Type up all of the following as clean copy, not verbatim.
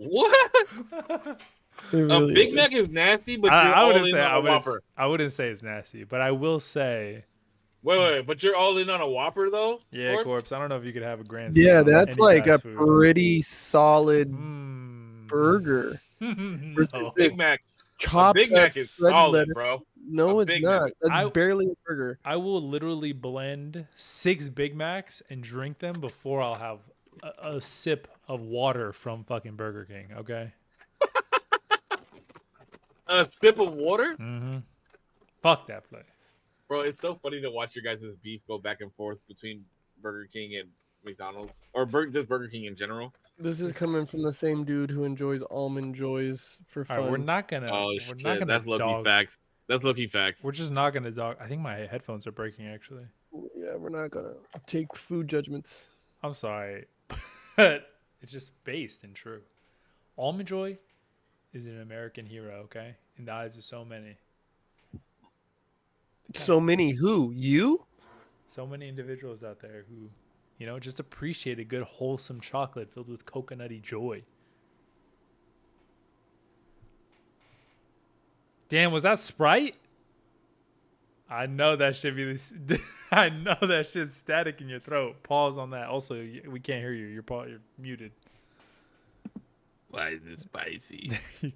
What? It A really Big is. Mac is nasty, but you're I all wouldn't in say on a Whopper. I wouldn't say it's nasty, but I will say, Wait, but you're all in on a Whopper though, yeah, Corpse? Corpse. I don't know if you could have a grand slam Yeah, on that's any like a fast food. pretty solid Hmm. burger versus No, this Big Mac. A chopped Big up Mac is shredded solid, lettuce. bro. A No, it's Big Mac. not. That's I barely a burger. I will literally blend 6 Big Macs and drink them before I'll have a sip of water from fucking Burger King. Okay. A sip of water, Fuck that place. bro. It's so funny to watch your guys' beef go back and forth between Burger King and McDonald's, or just Burger King in general. This is coming from the same dude who enjoys almond joys for All right, fun. we're not gonna. Oh We're not shit, gonna that's low-key dog. facts. That's low-key facts. We're just not gonna dog. I think my headphones are breaking. Actually, Yeah, we're not gonna take food judgments. I'm sorry, but it's just based in true. Almond Joy is an American hero. Okay, in the eyes of so many. So many who? You? So many individuals out there who, just appreciate a good wholesome chocolate filled with coconutty joy. Damn, was that Sprite? I know that should be this. I know that shit's static in your throat. Pause on that. Also, we can't hear you. You're muted. Why is it spicy? There you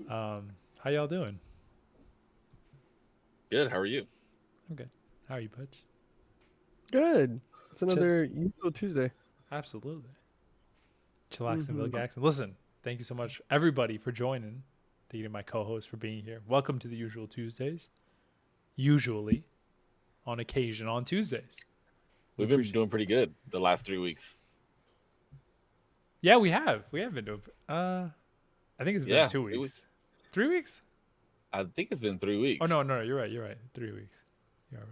go. How y'all doing? Good. How are you? I'm good. How are you, Butch? Good. It's another usual Tuesday. Absolutely. Chillax and Bill Gaxon. Listen, thank you so much, everybody, for joining. Thank you to my co-host for being here. Welcome to the Usual Tuesdays. Usually, on occasion, on Tuesdays. We've been doing pretty good the last 3 weeks. Yeah, we have. We have been doing. I think it's been 2 weeks. 3 weeks? I think it's been 3 weeks. Oh no, you're right. 3 weeks. You're right.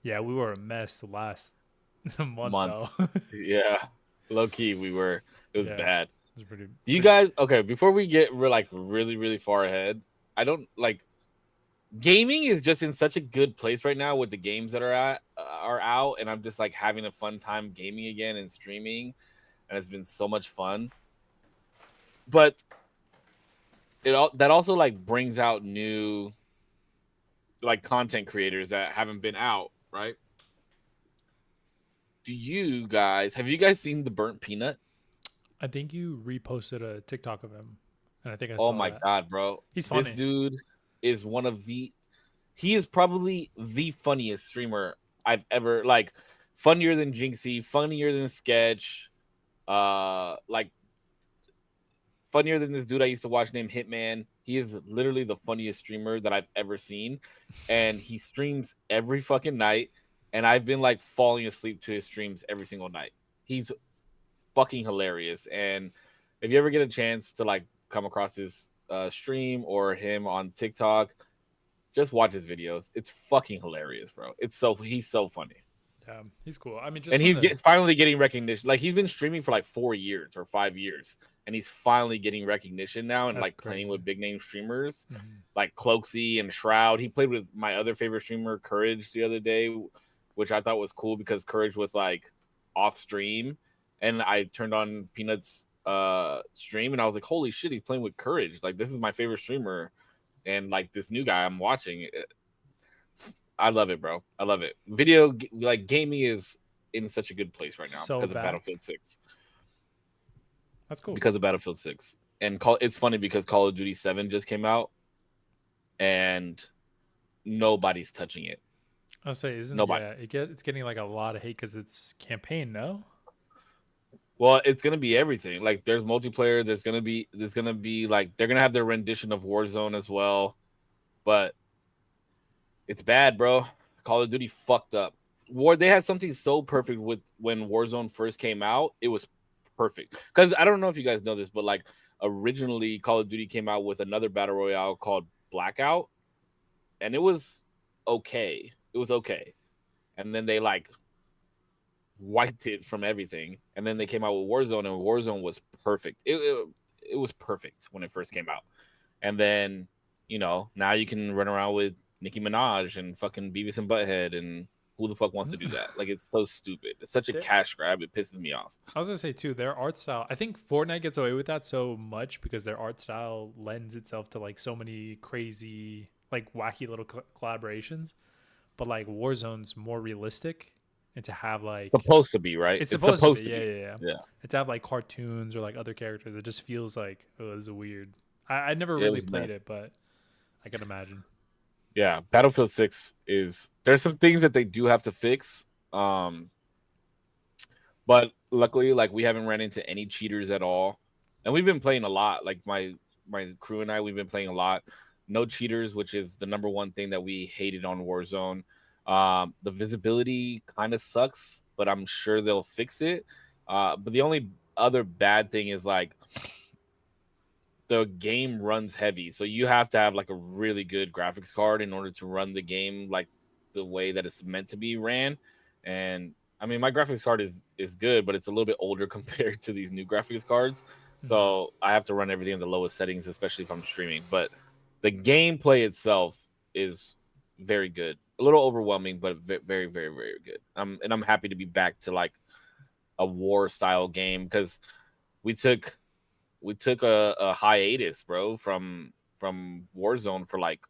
Yeah, we were a mess the last month. Though. Yeah, low key, we were. It was bad. It was pretty. Do you guys? Okay, before we get really far ahead, I don't like. Gaming is just in such a good place right now with the games that are out, and I'm just like having a fun time gaming again and streaming, and it's been so much fun. But that also like brings out new like content creators that haven't been out, right? Have you guys seen the Burnt Peanut? I think you reposted a TikTok of him, and I think I saw. Oh my god, bro! He's funny. This dude is he is probably the funniest streamer I've ever like. Funnier than Jinxie, funnier than Sketch, like funnier than this dude I used to watch named Hitman. He is literally the funniest streamer that I've ever seen, and he streams every fucking night. And I've been like falling asleep to his streams every single night. He's fucking hilarious. And if you ever get a chance to like come across his stream or him on TikTok, just watch his videos. It's fucking hilarious, bro. He's so funny. Yeah, he's cool. I mean, he's finally getting recognition. Like he's been streaming for like 4 years or 5 years, and he's finally getting recognition now and That's like crazy. playing with big name streamers like Cloaksy and Shroud. He played with my other favorite streamer, Courage, the other day, which I thought was cool because Courage was like off stream, and I turned on Peanut's stream, and I was like, "Holy shit, he's playing with Courage! Like this is my favorite streamer." And like this new guy I'm watching, I love it, bro. I love it. Gaming is in such a good place right now because of Battlefield 6. That's cool. Because of Battlefield 6. And it's funny because Call of Duty 7 just came out and nobody's touching it. I'll say, isn't nobody? It's getting like a lot of hate because it's campaign, no? Well, it's gonna be everything. Like there's multiplayer. There's gonna be like they're gonna have their rendition of Warzone as well, but it's bad, bro. Call of Duty fucked up. They had something so perfect with when Warzone first came out. It was perfect because I don't know if you guys know this, but like originally Call of Duty came out with another battle royale called Blackout, and it was okay. It was okay, and then they like wiped it from everything, and then they came out with Warzone, and Warzone was perfect. It was perfect when it first came out, and then now you can run around with Nicki Minaj and fucking Beavis and Butthead and who the fuck wants to do that? Like, it's so stupid. It's such a Yeah. cash grab. It pisses me off. I was gonna say too, their art style. I think Fortnite gets away with that so much because their art style lends itself to like so many crazy, like wacky little collaborations. But like Warzone's more realistic, and to have like Supposed to be, right? it's supposed to be, yeah. And to have like cartoons or like other characters, it just feels like, oh, this is weird. I never It really was played nice. it, but I can imagine. Yeah, Battlefield 6 is there's some things that they do have to fix. But luckily, like, we haven't ran into any cheaters at all. And we've been playing a lot. Like, my crew and I, we've been playing a lot. No cheaters, which is the number one thing that we hated on Warzone. The visibility kind of sucks, but I'm sure they'll fix it. But the only other bad thing is, like, the game runs heavy, so you have to have like a really good graphics card in order to run the game like the way that it's meant to be ran. And I mean, my graphics card is good, but it's a little bit older compared to these new graphics cards, so I have to run everything in the lowest settings, especially if I'm streaming. But the gameplay itself is very good, a little overwhelming, but very, very, very good. And I'm happy to be back to like a war style game, because we took a hiatus, bro, from Warzone for like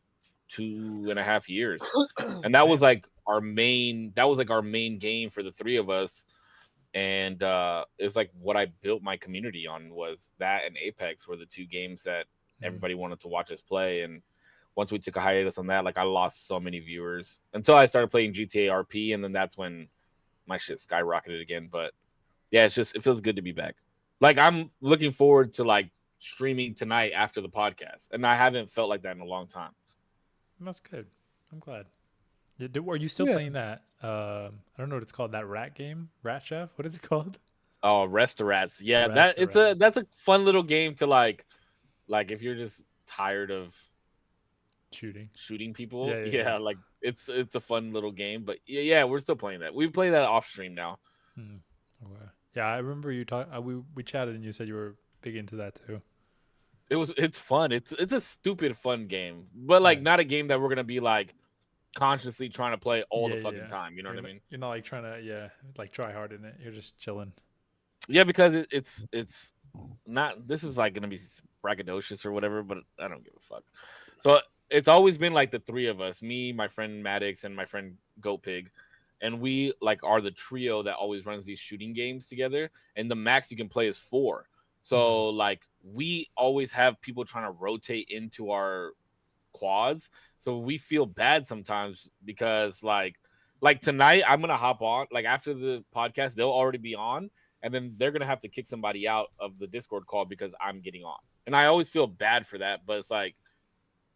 2.5 years, and that was like our main game for the three of us. And it was like what I built my community on, was that and Apex were the two games that everybody wanted to watch us play. And once we took a hiatus on that, like, I lost so many viewers until I started playing GTA RP, and then that's when my shit skyrocketed again. But yeah, it feels good to be back. Like, I'm looking forward to like streaming tonight after the podcast, and I haven't felt like that in a long time. That's good. I'm glad. Are you still playing that? I don't know what it's called. That rat game, Rat Chef. What is it called? Oh, Restaurants. Yeah, Restaurants. that's a fun little game to like if you're just tired of shooting people. Yeah, like it's a fun little game. But yeah, we're still playing that. We play that off stream now. Okay. Yeah, I remember you talk. We chatted and you said you were big into that too. It's fun. It's a stupid fun game, but like not a game that we're gonna be like consciously trying to play all the fucking time. You know what I mean? You're not like trying to like try hard in it. You're just chilling. Yeah, because it's not. This is like gonna be braggadocious or whatever, but I don't give a fuck. So it's always been like the three of us, me, my friend Maddox, and my friend Goat Pig, and we like are the trio that always runs these shooting games together. And the max you can play is 4. So like we always have people trying to rotate into our quads. So we feel bad sometimes because like tonight I'm gonna hop on, like after the podcast they'll already be on, and then they're gonna have to kick somebody out of the Discord call because I'm getting on. And I always feel bad for that, but it's like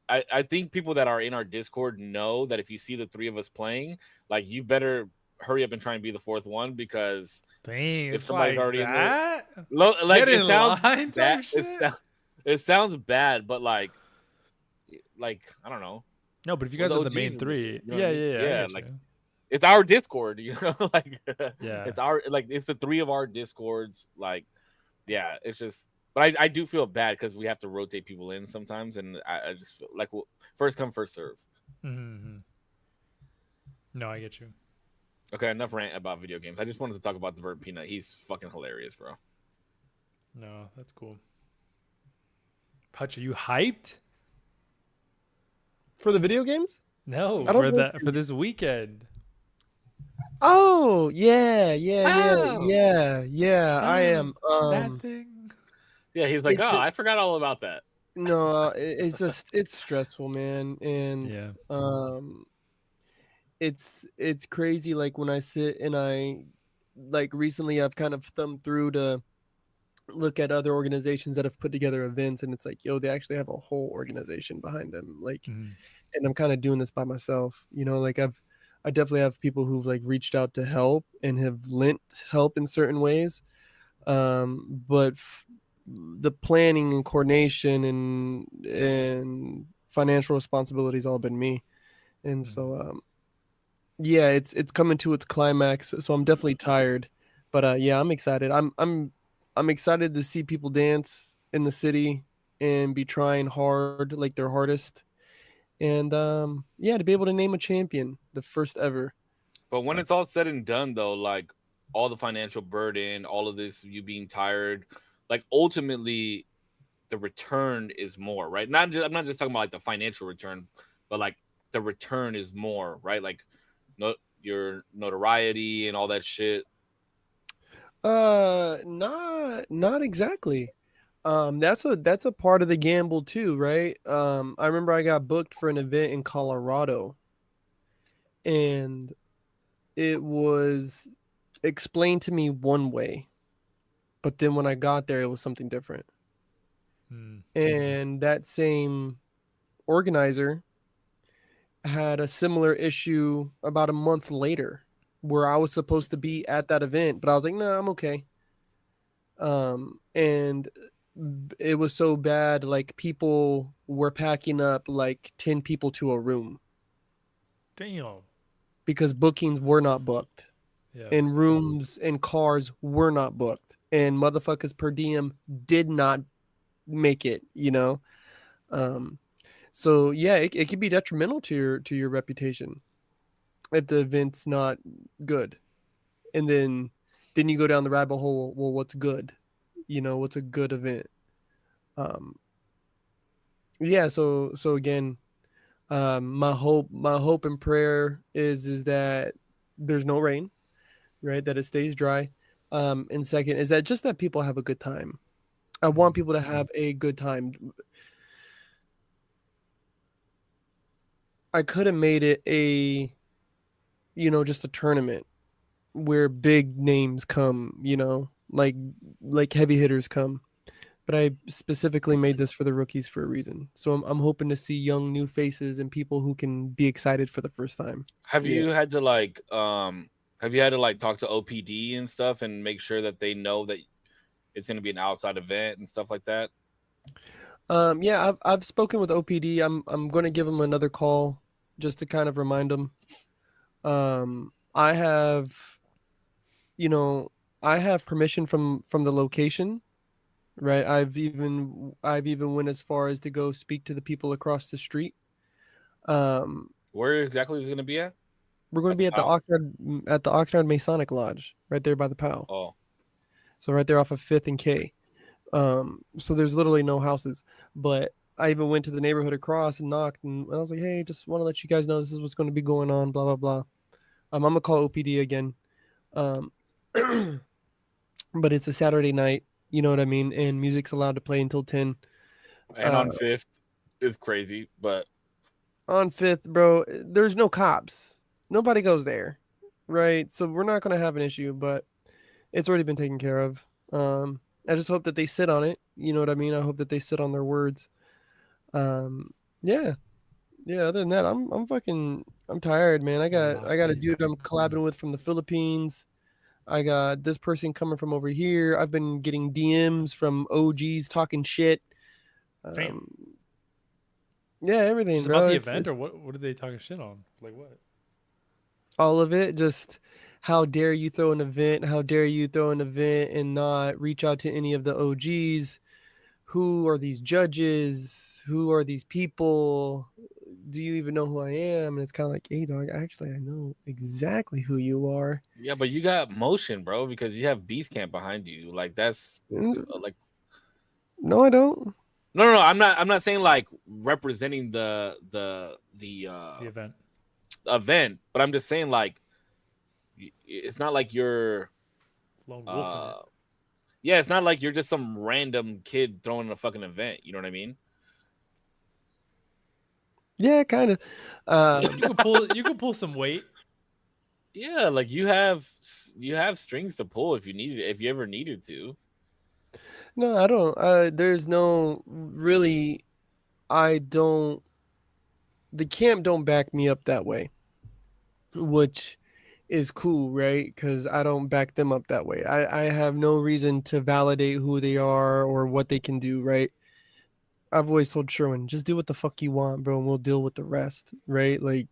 I think people that are in our Discord know that if you see the three of us playing, like, you better hurry up and try and be the fourth one, because dang, if somebody's like already that? in there, like, Get it in sounds line type bad. shit? It sounds bad, but like I don't know. No, but if you We're guys are the OGs main in this three, shit, you know what I mean? I get like you. it's our Discord, you know, like Yeah. it's the three of our Discords, like, yeah, it's just. But I do feel bad because we have to rotate people in sometimes, and I just feel like first come, first serve. Mm-hmm. No, I get you. Okay, enough rant about video games. I just wanted to talk about the Bird Peanut. He's fucking hilarious, bro. No, that's cool. Putch, are you hyped? For the video games? No, I don't for this weekend. Oh, yeah. I am. That thing. Yeah, he's like, I forgot all about that. No, it's just it's stressful, man, and Yeah. it's crazy. Like when I sit and I like recently, I've kind of thumbed through to look at other organizations that have put together events, and it's like, yo, they actually have a whole organization behind them. Like, and I'm kind of doing this by myself, you know. Like I definitely have people who've like reached out to help and have lent help in certain ways, but the planning and coordination and financial responsibilities all been me. And so yeah, it's coming to its climax, so I'm definitely tired, but yeah, I'm excited. I'm excited to see people dance in the city and be trying hard, like their hardest, and yeah, to be able to name a champion, the first ever. But when it's all said and done, though, like all the financial burden, all of this, you being tired, like ultimately, the return is more, right? I'm not just talking about like the financial return, but like the return is more, right? Like, no, your notoriety and all that shit. Not exactly. That's a part of the gamble too, right? I remember I got booked for an event in Colorado, and it was explained to me one way, but then when I got there, it was something different. And that same organizer had a similar issue about a month later, where I was supposed to be at that event, but I was like, no, I'm okay. And it was so bad, like people were packing up like 10 people to a room Damn. because bookings were not booked. Yeah. And rooms and cars were not booked. And motherfuckers per diem did not make it, you know? So yeah, it could be detrimental to your reputation if the event's not good. And then you go down the rabbit hole, well, what's good? You know, what's a good event? Um yeah, so again, my hope and prayer is that there's no rain, right? That it stays dry. And second is that just that people have a good time. I want people to have a good time. I could have made it just a tournament where big names come, like heavy hitters come. But I specifically made this for the rookies for a reason. So I'm hoping to see young new faces and people who can be excited for the first time. Have you had to like talk to OPD and stuff and make sure that they know that it's going to be an outside event and stuff like that? Yeah, I've spoken with OPD. I'm going to give them another call just to kind of remind them. I have, I have permission from the location, right? I've even went as far as to go speak to the people across the street. Where exactly is it going to be at? We're going to be at the POW? Oxnard Masonic Lodge, right there by the POW. Oh, So right there off of 5th and K. So there's literally no houses, but I even went to the neighborhood across and knocked, and I was like, hey, just want to let you guys know this is what's going to be going on, blah, blah, blah. I'm going to call OPD again. But it's a Saturday night, you know what I mean? And music's allowed to play until 10. and on 5th is crazy, but On 5th, bro, there's no cops. Nobody goes there, right? So we're not going to have an issue, but it's already been taken care of. I just hope that they sit on it. You know what I mean? I hope that they sit on their words. Yeah. Yeah, other than that, I'm tired, man. I got a dude I'm collabing with from the Philippines. I got this person coming from over here. I've been getting DMs from OGs talking shit. Damn. Yeah, everything, Just bro. about the event, or what are they talking shit on? Like what? All of it. Just how dare you throw an event? How dare you throw an event and not reach out to any of the OGs? Who are these judges? Who are these people? Do you even know who I am? And it's kind of like, hey, dog, actually, I know exactly who you are. yeah, but you got motion, bro, because you have Beast Camp behind you. Like that's like No, I don't. no. I'm not saying like representing the event. event, but I'm just saying like it's not like you're Lone wolf in it. yeah, it's not like you're just some random kid throwing a fucking event. You know what I mean? Yeah, kind of. You can pull some weight. Yeah, like you have strings to pull if you needed if you ever needed to. No, I don't. There's no really. I don't. The camp don't back me up that way, which is cool, right? Because I don't back them up that way. I have no reason to validate who they are or what they can do, right? I've always told Sherwin, just do what the fuck you want, bro, and we'll deal with the rest, right? Like,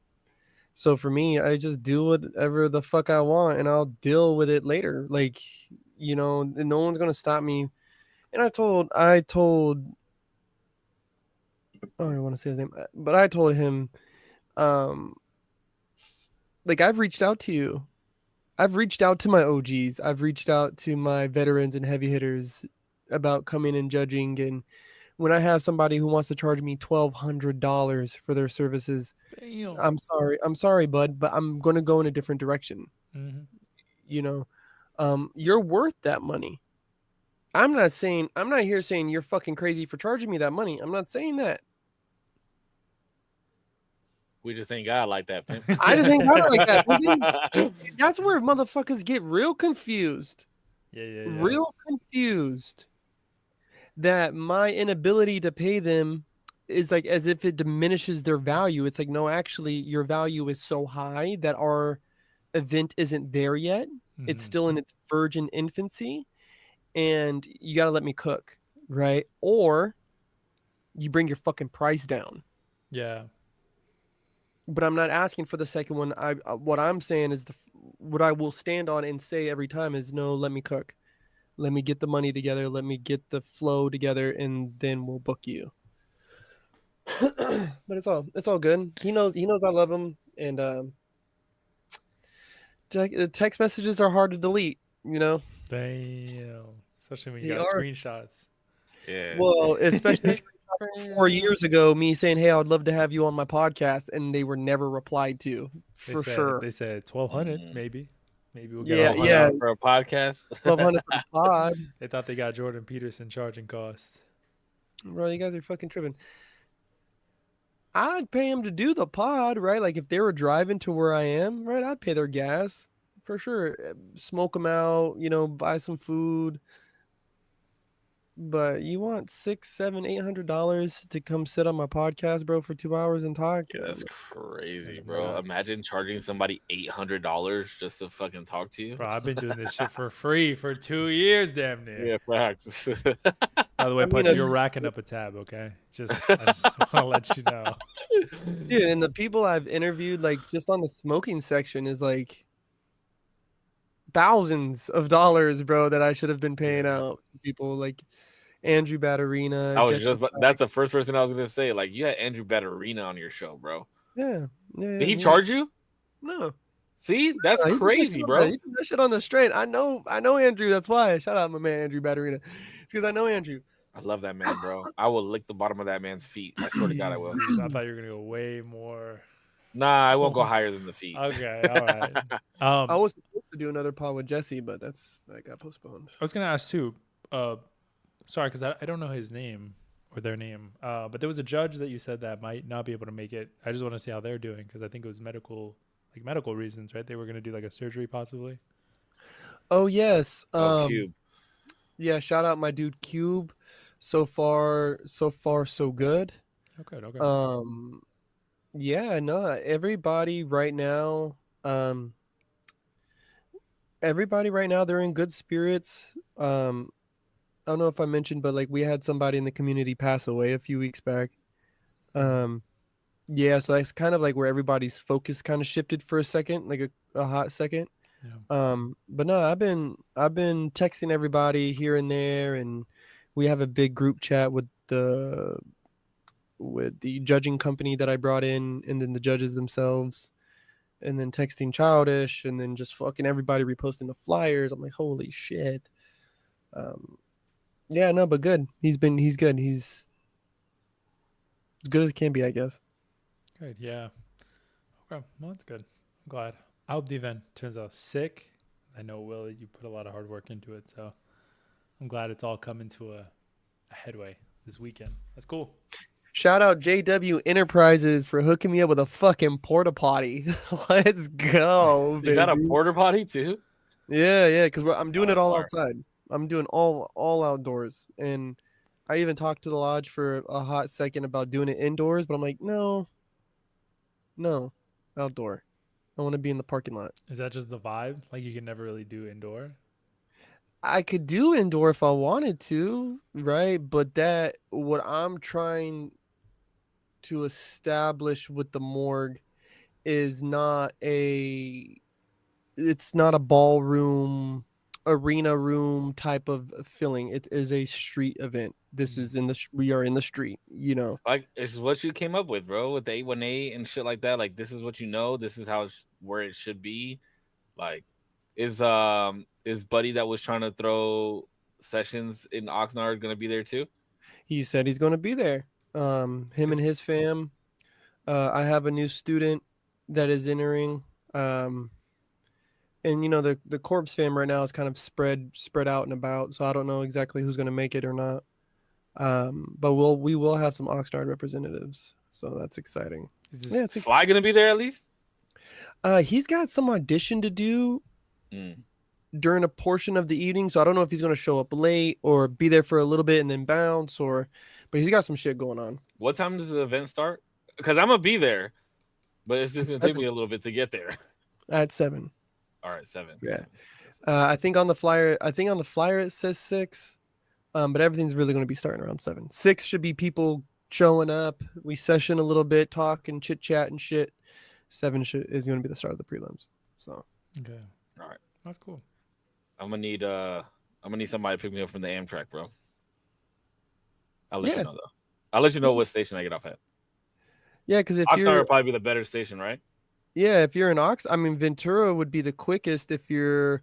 so for me, I just do whatever the fuck I want, and I'll deal with it later. Like, no one's gonna stop me. And I don't want to say his name, but I told him, um, like I've reached out to you. I've reached out to my OGs. I've reached out to my veterans and heavy hitters about coming and judging. And when I have somebody who wants to charge me $1,200 for their services, Damn. I'm sorry, bud, but I'm going to go in a different direction. Mm-hmm. You know, you're worth that money. I'm not here saying you're fucking crazy for charging me that money. I'm not saying that. We just ain't got it like that, pimp. I just ain't got it like that. But then, that's where motherfuckers get real confused. Yeah. Real confused that my inability to pay them is like as if it diminishes their value. It's like, no, actually, your value is so high that our event isn't there yet. It's still in its virgin infancy, and you got to let me cook, right? Or you bring your fucking price down. Yeah. But I'm not asking for the second one. What I'm saying is what I will stand on and say every time is, no, let me cook. Let me get the money together. Let me get the flow together, and then we'll book you. But it's all good. He knows I love him, and text messages are hard to delete. You know. Damn. Especially when you They got are. screenshots. Yeah. Well, especially 4 years ago, me saying, "Hey, I'd love to have you on my podcast," and they were never replied to. For sure. They said 1,200, maybe. Maybe we'll get Yeah, 1,200 yeah. for a podcast. 1,200 for the pod. They thought they got Jordan Peterson charging costs. Bro, you guys are fucking tripping. I'd pay them to do the pod, right? Like if they were driving to where I am, right? I'd pay their gas for sure. Smoke them out, buy some food. But you want $600, $700, $800 to come sit on my podcast, bro, for 2 hours and talk? Yeah, that's crazy, That's bro. nuts. Imagine charging somebody $800 just to fucking talk to you. Bro, I've been doing this shit for free for 2 years, damn near. Yeah, facts. By the way, Punch, you're racking up a tab, okay? I just want to let you know. Dude, and the people I've interviewed, like just on the smoking section, is like thousands of dollars, bro, that I should have been paying out to people like Andrew Batterina. I was that's the first person I was gonna say. Like, you had Andrew Batterina on your show, bro. Yeah. Did he charge you? No. See, that's crazy, bro. He did that shit on the straight. I know Andrew. That's why. Shout out my man Andrew Batterina. It's because I know Andrew. I love that man, bro. I will lick the bottom of that man's feet. I swear to God, I will. I thought you were gonna go way more. Nah, I won't go higher than the feet. Okay, all right. I was supposed to do another pod with Jesse, but that got postponed. I was gonna ask too. Sorry, because I don't know his name or their name. But there was a judge that you said that might not be able to make it. I just want to see how they're doing because I think it was medical reasons, right? They were gonna do like a surgery possibly. Oh yes. Cube. Yeah, shout out my dude Cube. So far so good. Okay. Yeah, no, everybody right now, they're in good spirits. I don't know if I mentioned, but like we had somebody in the community pass away a few weeks back. Yeah, so that's kind of like where everybody's focus kind of shifted for a second, like a hot second. Yeah. But no, I've been texting everybody here and there, and we have a big group chat with the judging company that I brought in, and then the judges themselves, and then texting Childish, and then just fucking everybody reposting the flyers. I'm like, holy shit. Yeah, no, but good. He's good. He's as good as it can be, I guess. Good. Yeah. Okay. Well, that's good. I'm glad. I hope the event turns out sick. I know, Will, you put a lot of hard work into it, so I'm glad it's all coming to a headway this weekend. That's cool. Shout out JW Enterprises for hooking me up with a fucking porta potty. Let's go, baby. You got a porta potty too? Yeah, because I'm doing it all outside. I'm doing all outdoors, and I even talked to the lodge for a hot second about doing it indoors, but I'm like, no, outdoor. I want to be in the parking lot. Is that just the vibe? Like you can never really do indoor? I could do indoor if I wanted to, right? But what I'm trying to establish with the morgue is it's not a ballroom arena room type of feeling. It is a street event. This is we are in the street, you know. Like it's what you came up with, bro, with the 818 and shit like that. Like this is what you know. This is how where it should be. Like, is Buddy that was trying to throw sessions in Oxnard gonna be there too? He said he's going to be there. Him and his fam. I have a new student that is entering. And you know the Corpse fam right now is kind of spread out and about, so I don't know exactly who's going to make it or not. But we will have some Oxnard representatives, so that's exciting. Is Sly gonna be there at least? He's got some audition to do during a portion of the evening, so I don't know if he's going to show up late or be there for a little bit and then bounce, but he's got some shit going on. What time does the event start? Because I'm gonna be there, but it's just gonna take me a little bit to get there. At 7. All right, 7. Yeah. I think on the flyer it says 6. But everything's really going to be starting around 7. 6 should be people showing up. We session a little bit, talk and chit chat and shit. 7 is going to be the start of the prelims. So okay, all right, that's cool. I'm gonna need somebody to pick me up from the Amtrak, bro. I'll let you know though. I'll let you know what station I get off at. Yeah, because if Oxnard would probably be the better station, right? Yeah, if you're in Ventura would be the quickest if you're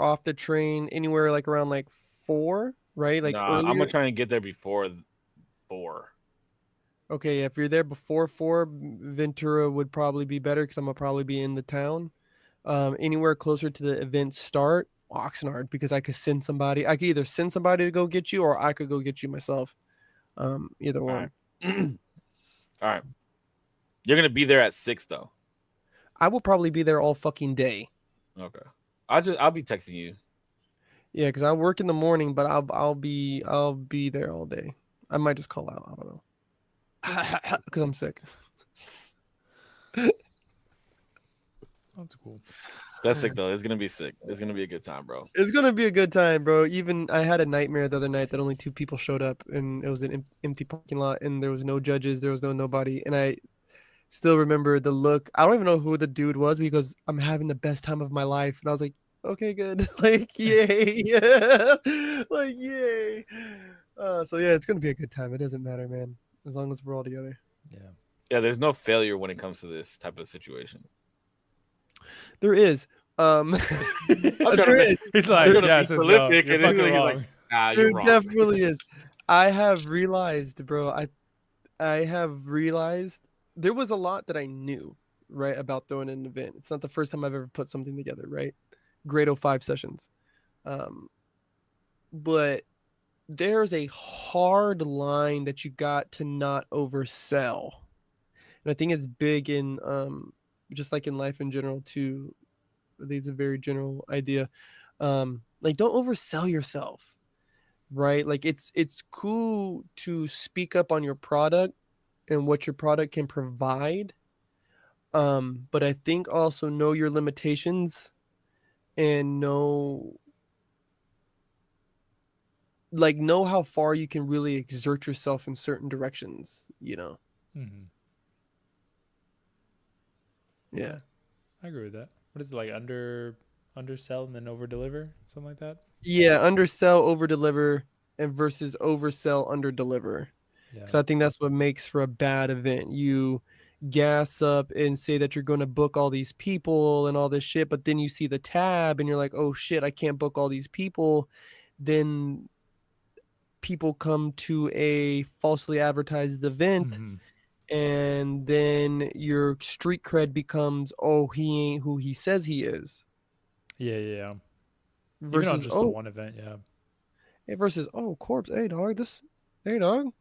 off the train anywhere like around like 4, right? Like I'm gonna try and get there before 4. Okay, if you're there before 4, Ventura would probably be better because I'm gonna probably be in the town. Anywhere closer to the event start, Oxnard, because I could send somebody. I could either send somebody to go get you, or I could go get you myself. Either one. All right. You're gonna be there at 6 though. I will probably be there all fucking day. Okay. I'll be texting you. Yeah, because I work in the morning, but I'll be there all day. I might just call out. I don't know. Because I'm sick. That's cool. That's sick though. It's gonna be sick. It's gonna be a good time, bro. It's gonna be a good time, bro. Even I had a nightmare the other night that only 2 people showed up, and it was an empty parking lot, and there was no judges, there was nobody, and I still remember the look. I don't even know who the dude was because I'm having the best time of my life, and I was like, okay, good, like yay, yeah, like yay. So yeah, it's gonna be a good time. It doesn't matter, man, as long as we're all together. Yeah. There's no failure when it comes to this type of situation. There is. There is. He's like, yes, no, you're fucking wrong. Like, nah, there you're wrong. definitely is. I have realized, bro. I have realized there was a lot that I knew, right, about throwing an event. It's not the first time I've ever put something together, right? Grade 05 sessions. But there's a hard line that you got to not oversell. And I think it's big in just like in life in general too. I think it's a very general idea. Like don't oversell yourself, right? Like it's cool to speak up on your product and what your product can provide. But I think also know your limitations and know how far you can really exert yourself in certain directions, you know? Mm-hmm. Yeah. I agree with that. What is it, like undersell and then over deliver, something like that? Yeah, undersell, over deliver, and versus oversell, under deliver. Because I think that's what makes for a bad event. You gas up and say that you're going to book all these people and all this shit, but then you see the tab and you're like, oh shit, I can't book all these people. Then people come to a falsely advertised event. Mm-hmm. And then your street cred becomes, oh, he ain't who he says he is. Yeah. Versus, even on just the one event, yeah. Versus, oh, Corpse, hey dog, hey dog,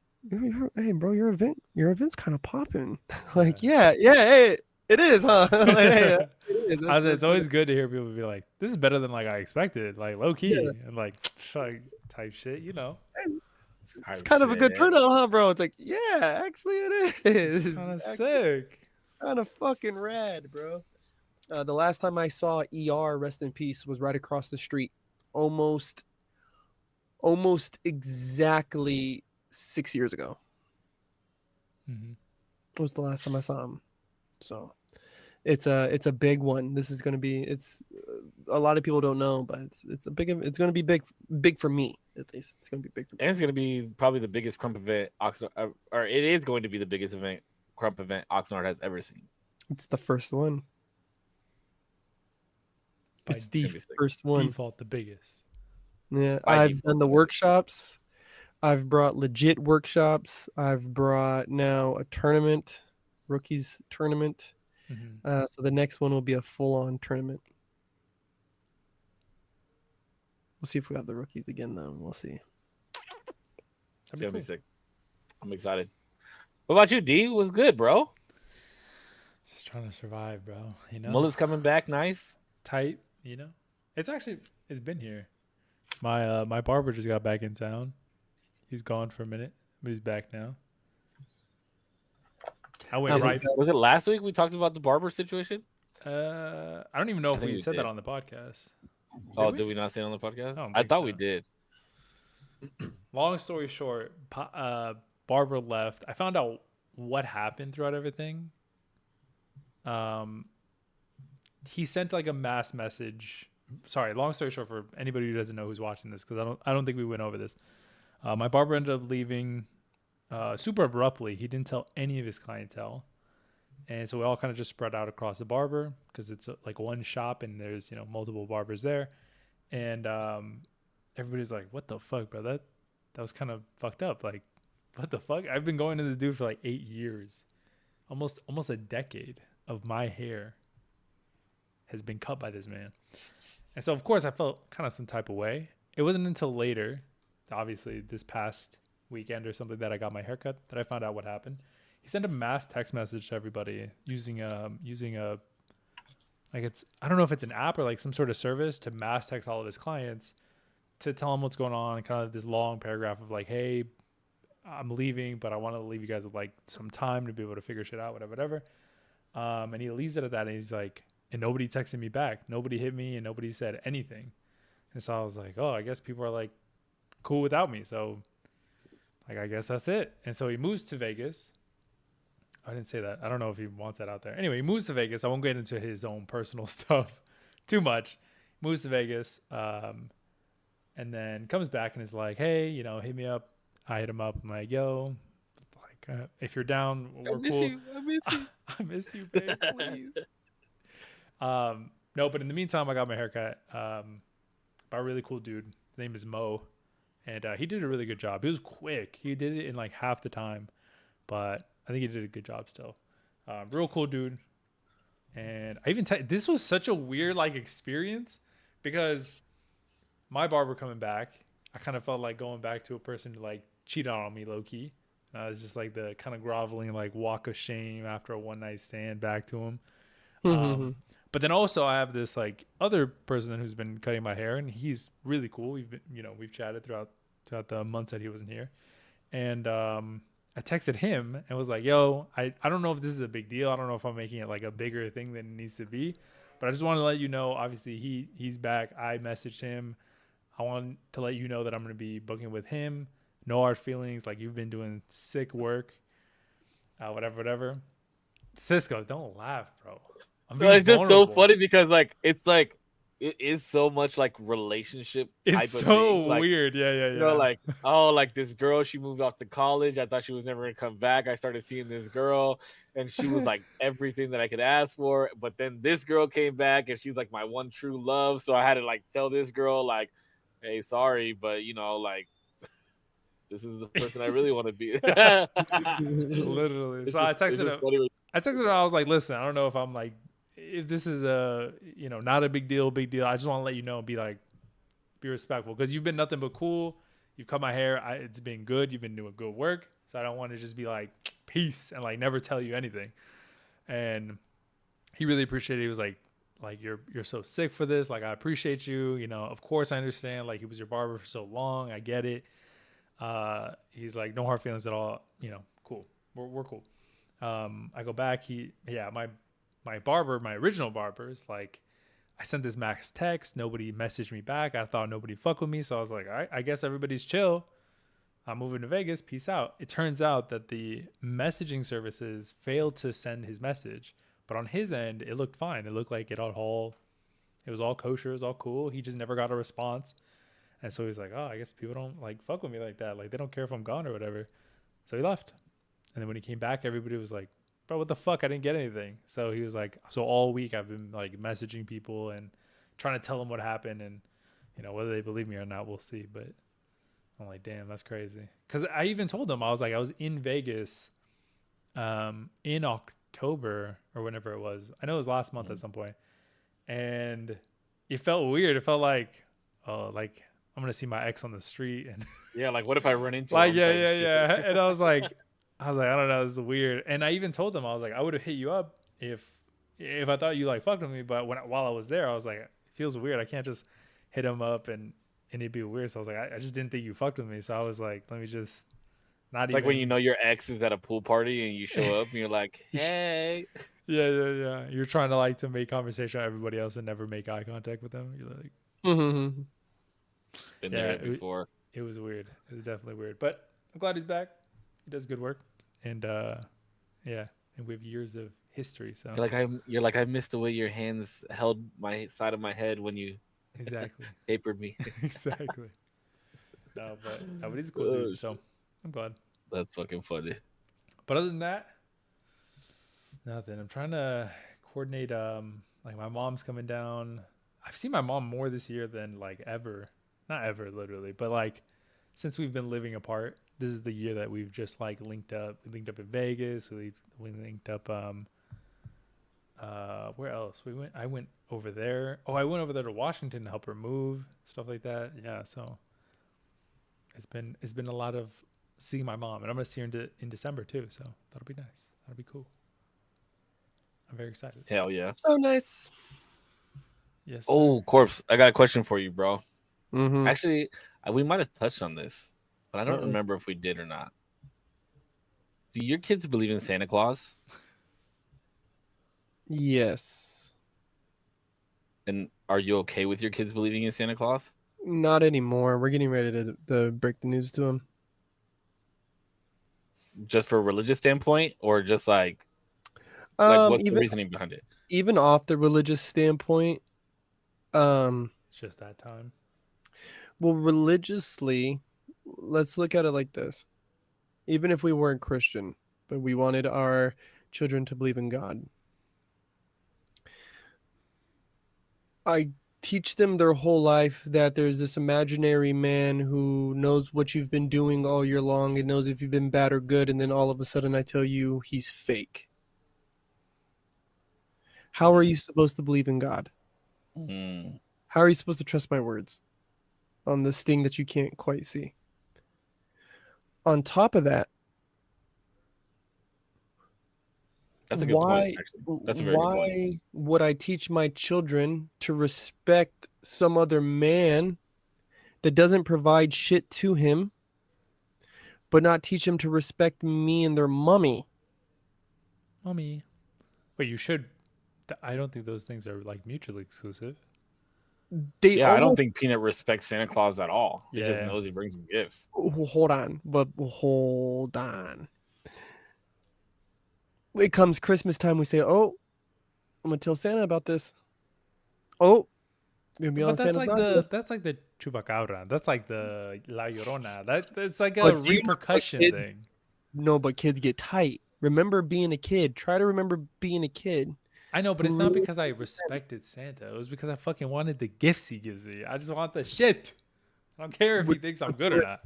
hey bro, your event's kind of popping. Like, yeah, hey, it is, huh? Like, hey, it is. It's always good to hear people be like, this is better than like I expected, like low key, and like type shit, you know. It's kind of a good turnout, huh, bro? It's like, yeah, actually it is. Kind of sick. Kind of fucking rad, bro. The last time I saw ER, rest in peace, was right across the street. Almost exactly 6 years ago. Mm-hmm. Was the last time I saw him. So, It's a big one. This is going to be a lot of people don't know, but it's going to be big for me at least. It's going to be big for me. And it's going to be probably the biggest Crump event Oxnard, or it is going to be the biggest Crump event Oxnard has ever seen. It's the first one. By It's the first one. Default, the biggest. Yeah, By I've default. done the workshops. I've brought legit workshops. I've brought now a tournament, rookies tournament. Mm-hmm. So the next one will be a full-on tournament. We'll see if we have the rookies again, though. We'll see. It's gonna be sick. I'm excited. What about you, D? What's good, bro? Just trying to survive, bro. You know, Mullet's coming back, nice, tight. You know, it's been here. My barber just got back in town. He's gone for a minute, but he's back now. I went right. Was it last week we talked about the barber situation? I don't even know if we said that on the podcast. Did we not say it on the podcast? I thought we did. Long story short, barber left. I found out what happened throughout everything. He sent like a mass message. Sorry, long story short, for anybody who doesn't know who's watching this, because I don't think we went over this. My barber ended up leaving super abruptly. He didn't tell any of his clientele, and so we all kind of just spread out across the barber because it's like one shop and there's multiple barbers there, and everybody's like, "What the fuck, bro? That was kind of fucked up. Like, what the fuck? I've been going to this dude for like 8 years, almost a decade of my hair has been cut by this man." And so, of course, I felt kind of some type of way. It wasn't until later, obviously this past weekend or something, that I got my haircut, that I found out what happened. He sent a mass text message to everybody using a like, I don't know if it's an app or like some sort of service to mass text all of his clients to tell them what's going on, and kind of this long paragraph of like, "Hey, I'm leaving, but I want to leave you guys with like some time to be able to figure shit out, whatever." And he leaves it at that, and he's like, and nobody texted me back. Nobody hit me, and nobody said anything. And so I was like, oh, I guess people are like cool without me. So like, I guess that's it. And so he moves to Vegas. I didn't say that. I don't know if he wants that out there. Anyway, he moves to Vegas. I won't get into his own personal stuff too much. Moves to Vegas. And then comes back and is like, "Hey, hit me up." I hit him up. I'm like, "Yo, like, if you're down, we're cool." I miss you. I miss you, babe, please. No, but in the meantime, I got my haircut by a really cool dude. His name is Mo, and he did a really good job. He was quick. He did it in like half the time, but I think he did a good job still. Real cool dude. And I even this was such a weird like experience, because my barber coming back, I kind of felt like going back to a person who like cheated on me low key. I was just like the kind of groveling like walk of shame after a one night stand back to him. But then also I have this like other person who's been cutting my hair, and he's really cool. We've chatted throughout the months that he wasn't here. And I texted him and was like, "Yo, I don't know if this is a big deal. I don't know if I'm making it like a bigger thing than it needs to be, but I just want to let you know, obviously he's back. I messaged him. I want to let you know that I'm going to be booking with him. No hard feelings. Like, you've been doing sick work. Whatever. Cisco, don't laugh, bro. It's just so funny because like it's like it is so much like relationship. It's so weird. Yeah. Like, oh, like this girl, she moved off to college. I thought she was never gonna come back. I started seeing this girl, and she was like everything that I could ask for. But then this girl came back, and she's like my one true love. So I had to like tell this girl like, "Hey, sorry, but like this is the person I really want to be." Literally. So I texted her. I was like, "Listen, I don't know if I'm like, if this is not a big deal. I just want to let you know and be respectful, because you've been nothing but cool. You've cut my hair. It's been good. You've been doing good work. So I don't want to just be like, peace, and like never tell you anything." And he really appreciated it. He was like you're so sick for this. Like, I appreciate you. Of course I understand. Like, he was your barber for so long. I get it. He's like, no hard feelings at all. Cool. We're cool. I go back. My barber, my original barber, is like, I sent this max text. Nobody messaged me back. I thought nobody fuck with me. So I was like, all right, I guess everybody's chill. I'm moving to Vegas. Peace out. It turns out that the messaging services failed to send his message, But on his end, it looked fine. It looked like it was all kosher, it was all cool. He just never got a response. And so he's like, oh, I guess people don't like fuck with me like that. Like they don't care if I'm gone or whatever. So he left. And then when he came back, everybody was like, bro, what the fuck? I didn't get anything. So he was like, so all week I've been like messaging people and trying to tell them what happened. And, you know, whether they believe me or not, we'll see. But I'm like, damn, that's crazy. Because I even told them, I was like, I was in Vegas in October or whenever it was. I know it was last month at some point. And it felt weird. It felt like, oh, like I'm going to see my ex on the street. And yeah, like what if I run into like, him? yeah. And I was like, I don't know, this is weird. And I even told them, I was like, I would have hit you up if I thought you like fucked with me. But while I was there, I was like, it feels weird. I can't just hit him up and it'd be weird. So I was like, I just didn't think you fucked with me. So I was like, let me just not it's even. Like when you know your ex is at a pool party and you show up and you're like, hey. Yeah. You're trying to like to make conversation with everybody else and never make eye contact with them. You're like, been there before. It was weird. It was definitely weird. But I'm glad he's back. He does good work. And yeah, and we have years of history. So you're like I missed the way your hands held my side of my head when you exactly tapered me. Exactly. No, but he's a cool dude. So I'm glad. That's fucking funny. But other than that, nothing. I'm trying to coordinate. Like my mom's coming down. I've seen my mom more this year than like ever. Not ever, literally, but like since we've been living apart. This is the year that we've just like linked up. We linked up in Vegas. We linked up. Where else? I went over there. Oh, I went over there to Washington to help her move, stuff like that. Yeah, so it's been a lot of seeing my mom, and I'm gonna see her in December too. So that'll be nice. That'll be cool. I'm very excited. Hell yeah! So nice. Yes. Oh, Corpse, I got a question for you, bro. Mm-hmm. Actually, we might have touched on this. But I don't remember if we did or not. Do your kids believe in Santa Claus? Yes. And are you okay with your kids believing in Santa Claus? Not anymore. We're getting ready to break the news to them. Just for a religious standpoint, or just like what's the reasoning behind it? Even off the religious standpoint, it's just that time. Well, religiously, let's look at it like this. Even if we weren't Christian, but we wanted our children to believe in God, I teach them their whole life that there's this imaginary man who knows what you've been doing all year long and knows if you've been bad or good, and then all of a sudden I tell you he's fake. How are you supposed to believe in God? How are you supposed to trust my words on this thing that you can't quite see? On top of that, that's a good point, actually. That's a very good point. Why would I teach my children to respect some other man that doesn't provide shit to him, but not teach them to respect me and their mommy? Mommy. Wait, you should. I don't think those things are like mutually exclusive. I don't think Peanut respects Santa Claus at all. He Yeah. just knows he brings him gifts. Hold on. It comes Christmas time, we say, oh, I'm going to tell Santa about this. Oh, you're going to be on Santa's knock. That's like the Chupacabra. That's like the La Llorona. That's like a repercussion thing. No, but kids get tight. Remember being a kid. Try to remember being a kid. I know, but it's not because I respected Santa. It was because I fucking wanted the gifts he gives me. I just want the shit. I don't care if he thinks I'm good or not.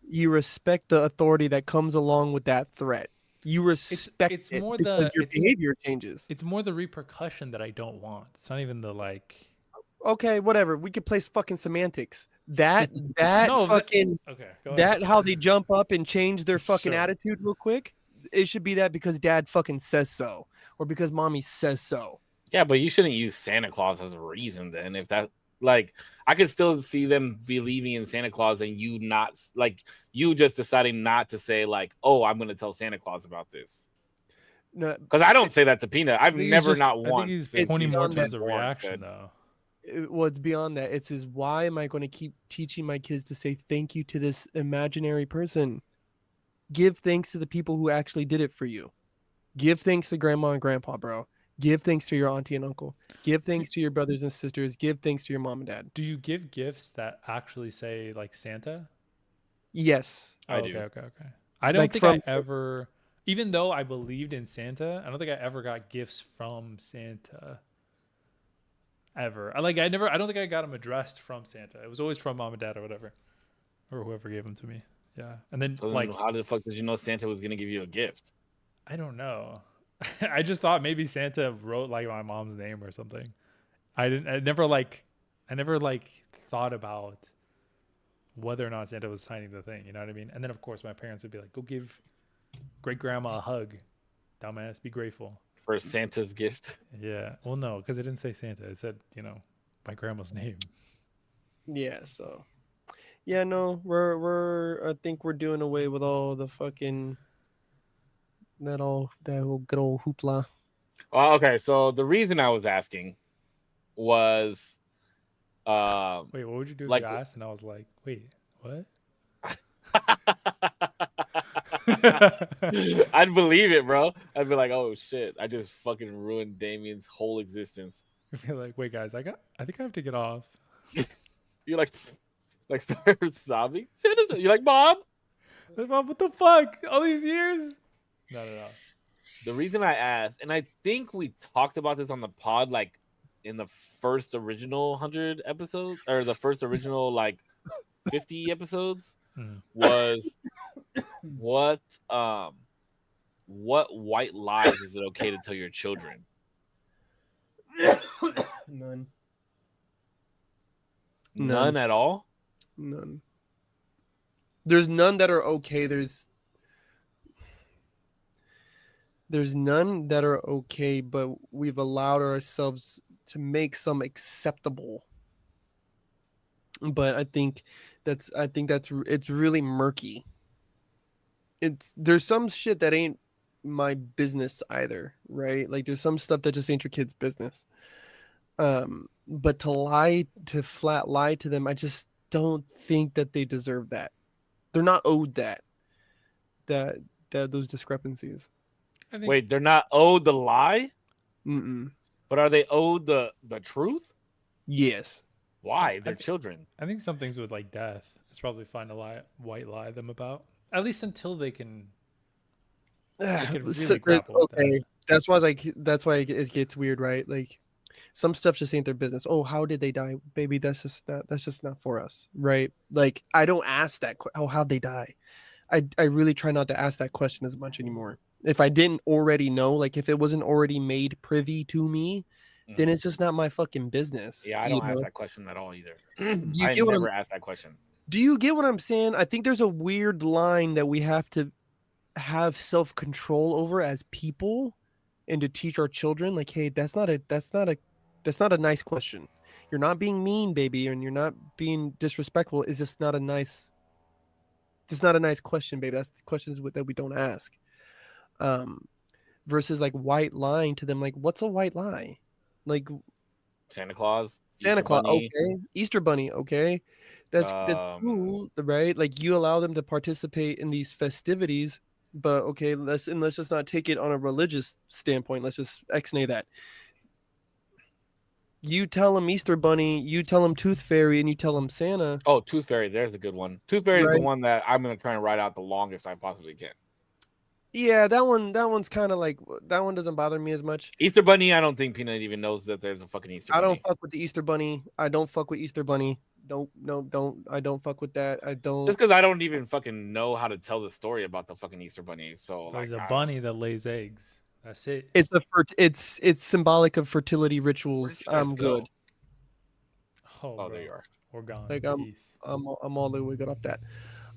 You respect the authority that comes along with that threat. You respect it's it more because your behavior changes. It's more the repercussion that I don't want. It's not even the like. Okay, whatever. We could play fucking semantics. That No, fucking okay. Go ahead. that how they jump up and change their fucking attitude real quick. It should be that because dad fucking says so, or because mommy says so. Yeah, but you shouldn't use Santa Claus as a reason then. If that, like, I could still see them believing in Santa Claus and you not, like, you just deciding not to say, like, oh, I'm going to tell Santa Claus about this. No, because I don't say that to Peanut. I've never I once. think he's pointing more towards a reaction, though. Well, it's beyond that. It says, why am I going to keep teaching my kids to say thank you to this imaginary person? Give thanks to the people who actually did it for you. Give thanks to grandma and grandpa, bro. Give thanks to your auntie and uncle. Give thanks to your brothers and sisters. Give thanks to your mom and dad. Do you give gifts that actually say like Santa? Yes. Oh, I okay, do. okay, okay. I don't Like think I from ever, even though I believed in Santa, I don't think I ever got gifts from Santa. Ever. I never, I don't think I got them addressed from Santa. It was always from mom and dad or whatever, or whoever gave them to me. Yeah. And then So then, like, how the fuck did you know Santa was gonna give you a gift? I don't know. I just thought maybe Santa wrote like my mom's name or something. I never like thought about whether or not Santa was signing the thing. You know what I mean? And then of course my parents would be like, "Go give great grandma a hug, dumbass. Be grateful." For Santa's gift? Yeah. Well, no, because it didn't say Santa. It said, my grandma's name. yeah, so yeah, no, we're I think we're doing away with all the fucking that whole good old hoopla. Oh, okay. So the reason I was asking was, Wait, what would you do if like, you asked and I was like, wait, what? I'd believe it, bro. I'd be like, oh shit, I just fucking ruined Damien's whole existence. You'd be like, wait, guys, I think I have to get off. You're like start sobbing. You're like, Mom. Mom, what the fuck? All these years? No. The reason I asked, and I think we talked about this on the pod, like in the first original 100 episodes, or the first original like 50 episodes, was what white lies is it okay to tell your children? None at all? None. There's none that are okay. There's none that are okay, but we've allowed ourselves to make some acceptable. But I think that's it's really murky. There's some shit that ain't my business either, right? Like there's some stuff that just ain't your kid's business. But to flat lie to them, I just don't think that they deserve that. They're not owed that those discrepancies. Wait, they're not owed the lie? Mm-mm. But are they owed the truth? Yes. Why? They're children. I think some things with like death, it's probably fine to white lie them about. At least until they can really grapple with that. That's why it gets weird, right? Like some stuff just ain't their business. Oh, how did they die, baby? That's just not for us, right? Like I don't ask that. Oh, how'd they die? I really try not to ask that question as much anymore. If I didn't already know, like if it wasn't already made privy to me, then it's just not my fucking business. Yeah, I don't ask that question at all either. I never asked that question. Do you get what I'm saying? I think there's a weird line that we have to have self-control over as people and to teach our children like, hey, that's not a nice question. You're not being mean, baby, and you're not being disrespectful. It's just not a nice question, baby. That's questions that we don't ask. Versus like white lying to them, like what's a white lie? Like Santa Claus, okay, Easter Bunny, okay, that's cool, right? Like you allow them to participate in these festivities, but okay, let's just not take it on a religious standpoint. Let's just x-nay that. You tell them Easter Bunny, you tell them Tooth Fairy, and you tell them Santa. Oh, Tooth Fairy, there's a good one. Tooth Fairy is the one that I'm gonna try and ride out the longest I possibly can. Yeah, that one's kind of like, that one doesn't bother me as much. Easter Bunny, I don't think Peanut even knows that there's a fucking Easter Bunny. I don't fuck with the Easter Bunny. I don't fuck with Easter Bunny. Don't. I don't fuck with that. I don't. Just because I don't even fucking know how to tell the story about the fucking Easter Bunny. So there's a bunny that lays eggs. That's it. It's symbolic of fertility rituals. I'm good. Oh, there you are. We're gone. Like I'm all the way good off that.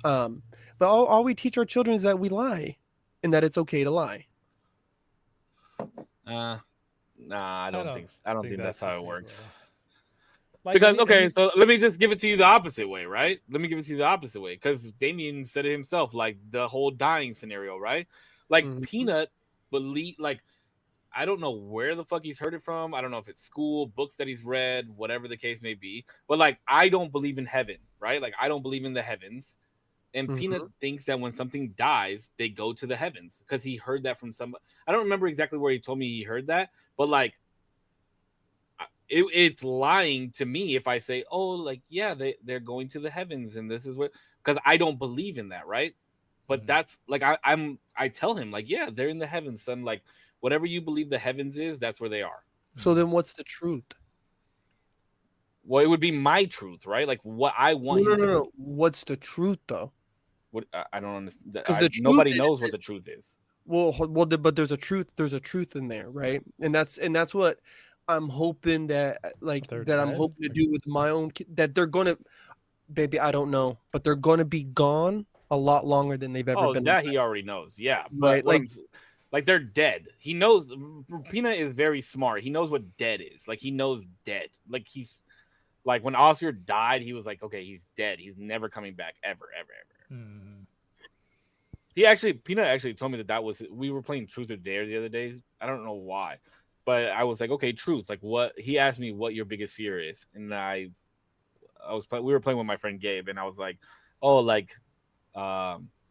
But all we teach our children is that we lie, and that it's okay to lie. Nah, I don't think that's how it works. Like, because so let me just give it to you the opposite way, right? Let me give it to you the opposite way, because Damien said it himself, like the whole dying scenario, right? Like Peanut believe, like I don't know where the fuck he's heard it from. I don't know if it's school, books that he's read, whatever the case may be. But like I don't believe in heaven, right? Like I don't believe in the heavens. And Peanut thinks that when something dies, they go to the heavens because he heard that from somebody. I don't remember exactly where he told me he heard that, but like, it's lying to me if I say, oh, like, yeah, they're going to the heavens and this is what, because I don't believe in that, right? But that's like, I tell him, like, yeah, they're in the heavens, son. Like, whatever you believe the heavens is, that's where they are. So then what's the truth? Well, it would be my truth, right? Like what I want him to believe. What's the truth though? What I don't understand. Because nobody knows what the truth is. Well, but there's a truth. There's a truth in there, right? And that's what I'm hoping that, like, that I'm hoping to do with my own kid. That they're gonna, baby, I don't know, but they're gonna be gone a lot longer than they've ever been. Oh, that he already knows. Yeah, right. But like they're dead. He knows. Peanut is very smart. He knows what dead is. Like he knows dead. Like he's like when Oscar died, he was like, okay, he's dead. He's never coming back ever. Peanut actually told me that was, we were playing Truth or Dare the other day. I don't know why, but I was like, okay, truth. Like what he asked me what your biggest fear is, and we were playing with my friend Gabe, and I was like, oh, like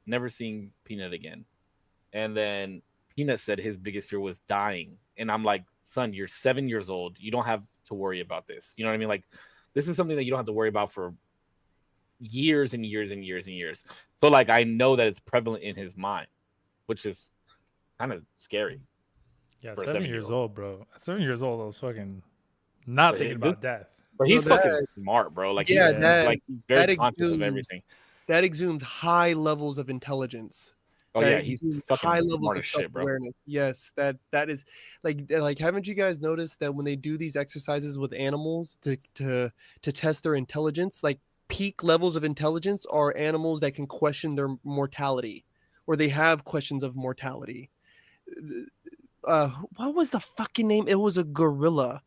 never seeing Peanut again. And then Peanut said his biggest fear was dying, and I'm like, son, you're 7 years old. You don't have to worry about this. You know what I mean? Like this is something that you don't have to worry about for years and years and years and years. So like I know that it's prevalent in his mind, which is kind of scary. Yeah, 7 years old, bro. At 7 years old, I was fucking not thinking about death. But he's fucking smart, bro. Like he's very conscious of everything. That exudes high levels of intelligence. Oh yeah, he's high levels smart of as shit, bro. Awareness. Yes, that is like haven't you guys noticed that when they do these exercises with animals to test their intelligence, like peak levels of intelligence are animals that can question their mortality, or they have questions of mortality. What was the fucking name? It was a gorilla.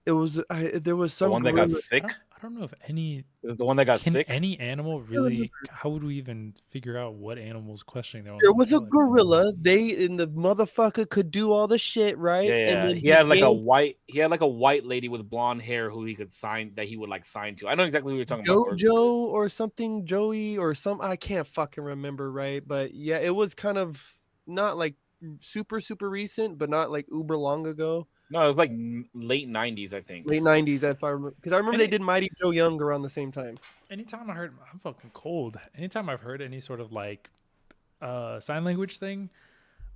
It was there was some the one that got sick. I don't know if any is the one that got sick. Any animal really? How would we even figure out what animal's questioning their own? There was a gorilla. The motherfucker could do all the shit, right? Yeah, and then he had like a white lady with blonde hair who he would sign to. I know exactly who you're talking about. Joe or something, Joey or some, I can't fucking remember, right? But yeah, it was kind of not like super recent, but not like uber long ago. No, it was like late 90s, I think. Late 90s, if I remember, because I remember they did Mighty Joe Young around the same time. Anytime I'm fucking cold. Anytime I've heard any sort of like sign language thing,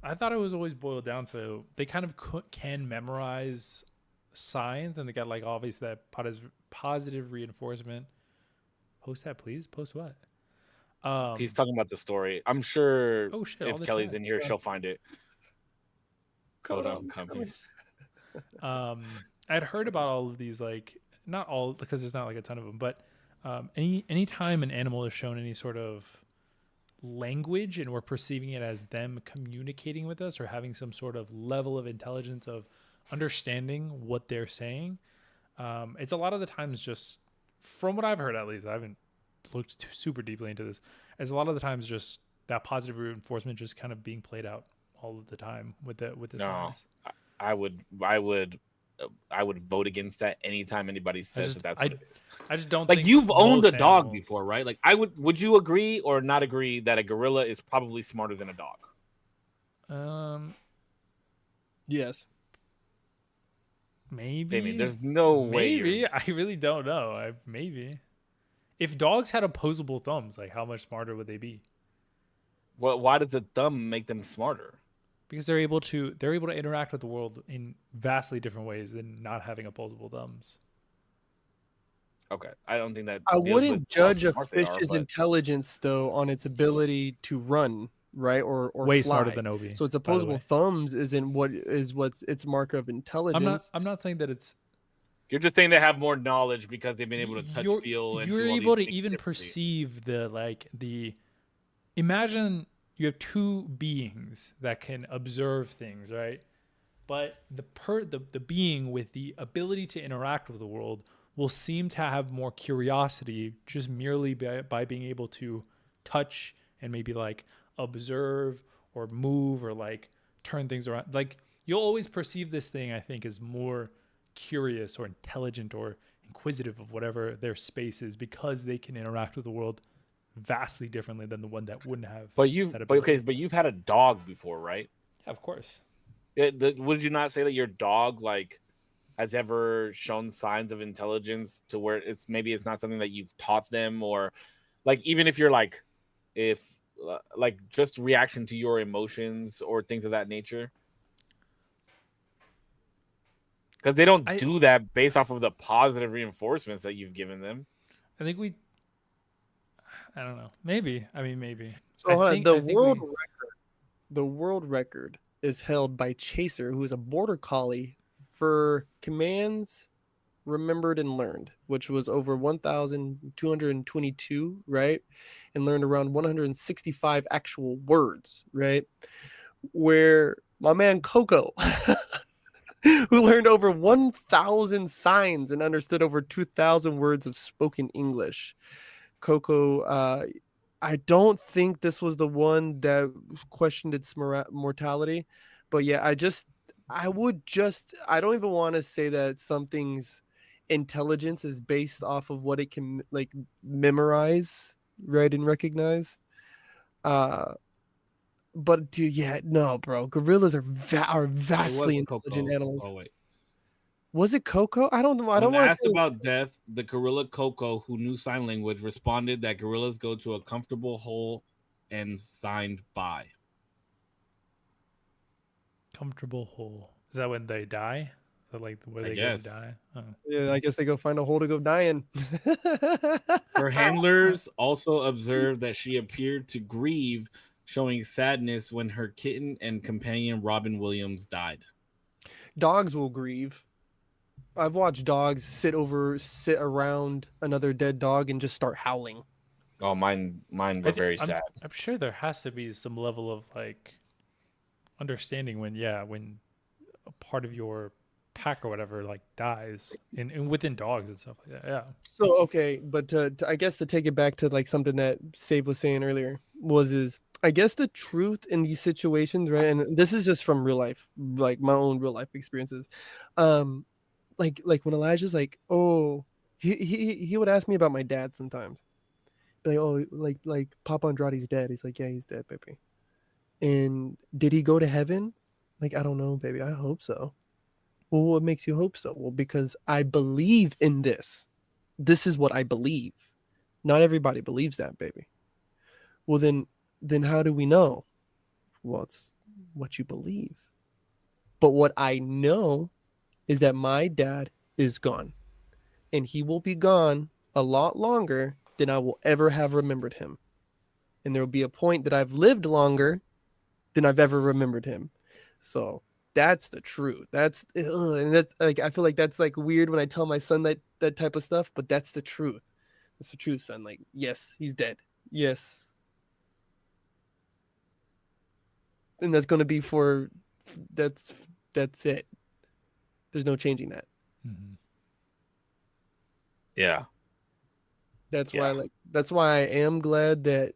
I thought it was always boiled down to they kind of can memorize signs, and they got like obviously that positive reinforcement. Post that, please. Post what? He's talking about the story. I'm sure. Oh shit! If Kelly's in here, she'll find it. Code on company. I'd heard about all of these, like not all because there's not like a ton of them, but any time an animal is shown any sort of language and we're perceiving it as them communicating with us or having some sort of level of intelligence of understanding what they're saying, it's a lot of the times just from what I've heard, at least I haven't looked super deeply into this, as a lot of the times just that positive reinforcement just kind of being played out all of the time with the signs. I would vote against that anytime anybody says that's what it is. I just don't like think you've owned a dog before, right? Like would you agree or not agree that a gorilla is probably smarter than a dog? Yes. Maybe. Damien, there's no way. Maybe. I really don't know. Maybe. If dogs had opposable thumbs, like how much smarter would they be? Well, why does the thumb make them smarter? Because they're able to interact with the world in vastly different ways than not having opposable thumbs. Okay, I don't think that I wouldn't judge a fish's intelligence though on its ability to run, right? Or way fly. Smarter than Obi. So its opposable thumbs isn't what's its mark of intelligence. I'm not saying that it's. You're just saying they have more knowledge because they've been able to touch, feel, and you're able to even perceive the. Imagine you have two beings that can observe things, right? But the being with the ability to interact with the world will seem to have more curiosity just merely by being able to touch and maybe like observe or move or like turn things around. Like you'll always perceive this thing, I think, as more curious or intelligent or inquisitive of whatever their space is because they can interact with the world vastly differently than the one that wouldn't have. But that ability. but you've had a dog before, right? Yeah, of course. Would you not say that your dog like has ever shown signs of intelligence to where it's not something that you've taught them, or like even if you're like if like just reaction to your emotions or things of that nature? Because they don't do that based off of the positive reinforcements that you've given them. I think I don't know. Maybe. I mean, maybe. So the world record is held by Chaser, who is a border collie, for commands remembered and learned, which was over 1,222, right? And learned around 165 actual words, right? Where my man Coco, who learned over 1,000 signs and understood over 2,000 words of spoken English. Coco, I don't think this was the one that questioned its mortality, but yeah, I don't even want to say that something's intelligence is based off of what it can like memorize, right, and recognize. But dude, yeah, no, bro, gorillas are vastly intelligent animals. Oh wait. Was it Coco? I don't know. I don't When want to asked say... about death, the gorilla Coco, who knew sign language, responded that gorillas go to a comfortable hole and signed by. Comfortable hole. Is that when they die? Is that like where they go and die? Oh. Yeah, I guess they go find a hole to go die in. Her handlers also observed that she appeared to grieve, showing sadness when her kitten and companion Robin Williams died. Dogs will grieve. I've watched dogs sit around another dead dog and just start howling. Oh, mine were very sad. I'm sure there has to be some level of like understanding when a part of your pack or whatever like dies in within dogs and stuff like that. Yeah. So okay, but I guess to take it back to like something that Save was saying earlier is I guess the truth in these situations, right? And this is just from real life, like my own real life experiences. Like when Elijah's like, oh, he would ask me about my dad sometimes. Like, oh, like Papa Andrade's dead. He's like, yeah, he's dead, baby. And did he go to heaven? Like, I don't know, baby. I hope so. Well, what makes you hope so? Well, because I believe in this. This is what I believe. Not everybody believes that, baby. Well, then how do we know? Well, it's what you believe. But what I know is that my dad is gone, and he will be gone a lot longer than I will ever have remembered him. And there will be a point that I've lived longer than I've ever remembered him. So that's the truth. And that, like, I feel like that's like weird when I tell my son that type of stuff, but that's the truth. That's the truth, son. Like, yes, he's dead. Yes. And that's going to be that's it. There's no changing that. Mm-hmm. Yeah. That's why I am glad that,